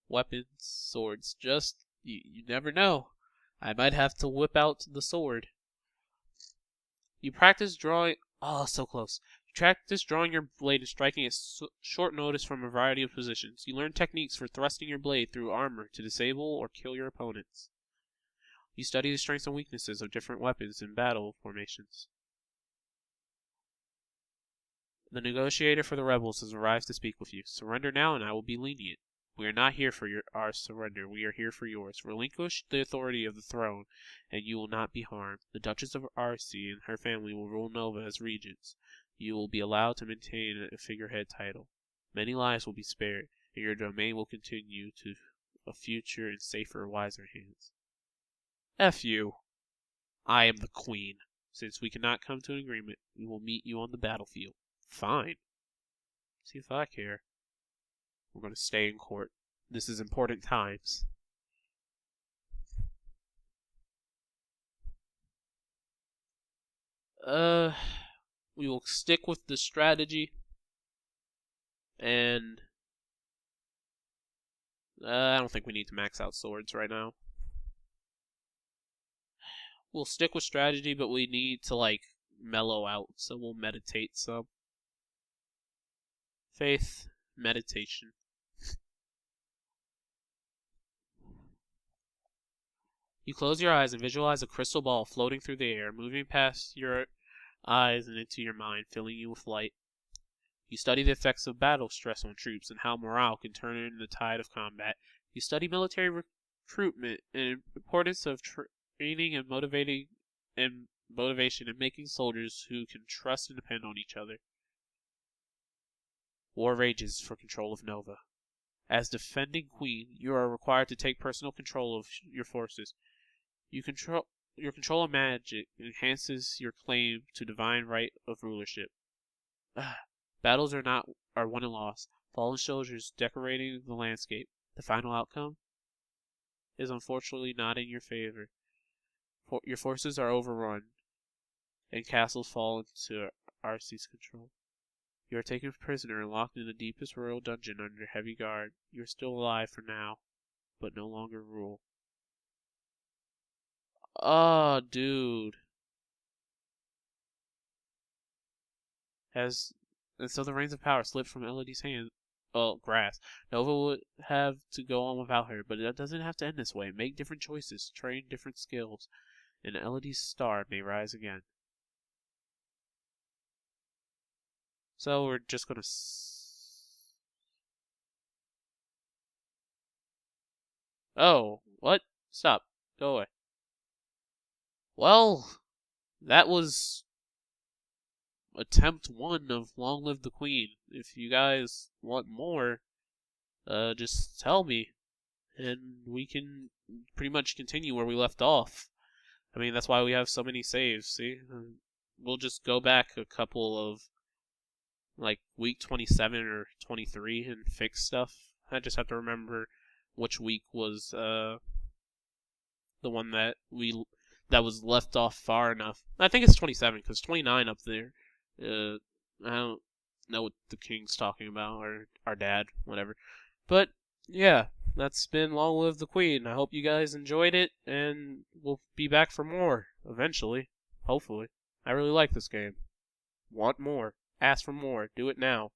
weapons, swords. Just, you never know. I might have to whip out the sword. You practice drawing. Oh, so close. You practice drawing your blade and striking at short notice from a variety of positions. You learn techniques for thrusting your blade through armor to disable or kill your opponents. You study the strengths and weaknesses of different weapons in battle formations. The negotiator for the rebels has arrived to speak with you. Surrender now and I will be lenient. We are not here for our surrender. We are here for yours. Relinquish the authority of the throne, and you will not be harmed. The Duchess of Arcee and her family will rule Nova as regents. You will be allowed to maintain a figurehead title. Many lives will be spared, and your domain will continue to a future in safer, wiser hands. F you. I am the queen. Since we cannot come to an agreement, we will meet you on the battlefield. Fine. See if I care. We're going to stay in court. This is important times. We will stick with the strategy. And I don't think we need to max out swords right now. We'll stick with strategy, but we need to, like, mellow out, so we'll meditate some. Faith, meditation. You close your eyes and visualize a crystal ball floating through the air, moving past your eyes and into your mind, filling you with light. You study the effects of battle stress on troops and how morale can turn in the tide of combat. You study military recruitment and importance of training and motivation and making soldiers who can trust and depend on each other. War rages for control of Nova. As defending queen, you are required to take personal control of your forces. Your control of magic enhances your claim to divine right of rulership. Battles are won and lost. Fallen soldiers decorating the landscape. The final outcome is unfortunately not in your favor. Your forces are overrun, and castles fall into Arcee's control. You are taken prisoner and locked in the deepest royal dungeon under heavy guard. You are still alive for now, but no longer rule. Oh, dude. And so the reins of power slipped from Elodie's hands. Oh, grass. Nova would have to go on without her, but it doesn't have to end this way. Make different choices, train different skills, and Elodie's star may rise again. So we're just gonna. Oh, what? Stop. Go away. Well, that was attempt 1 of Long Live the Queen. If you guys want more, just tell me, and we can pretty much continue where we left off. I mean, that's why we have so many saves, see? We'll just go back a couple of, like, week 27 or 23 and fix stuff. I just have to remember which week was, the one that was left off far enough. I think it's 27, because 29 up there, I don't know what the king's talking about, or our dad, whatever. But, yeah, that's been Long Live the Queen. I hope you guys enjoyed it, and we'll be back for more, eventually. Hopefully. I really like this game. Want more. Ask for more. Do it now.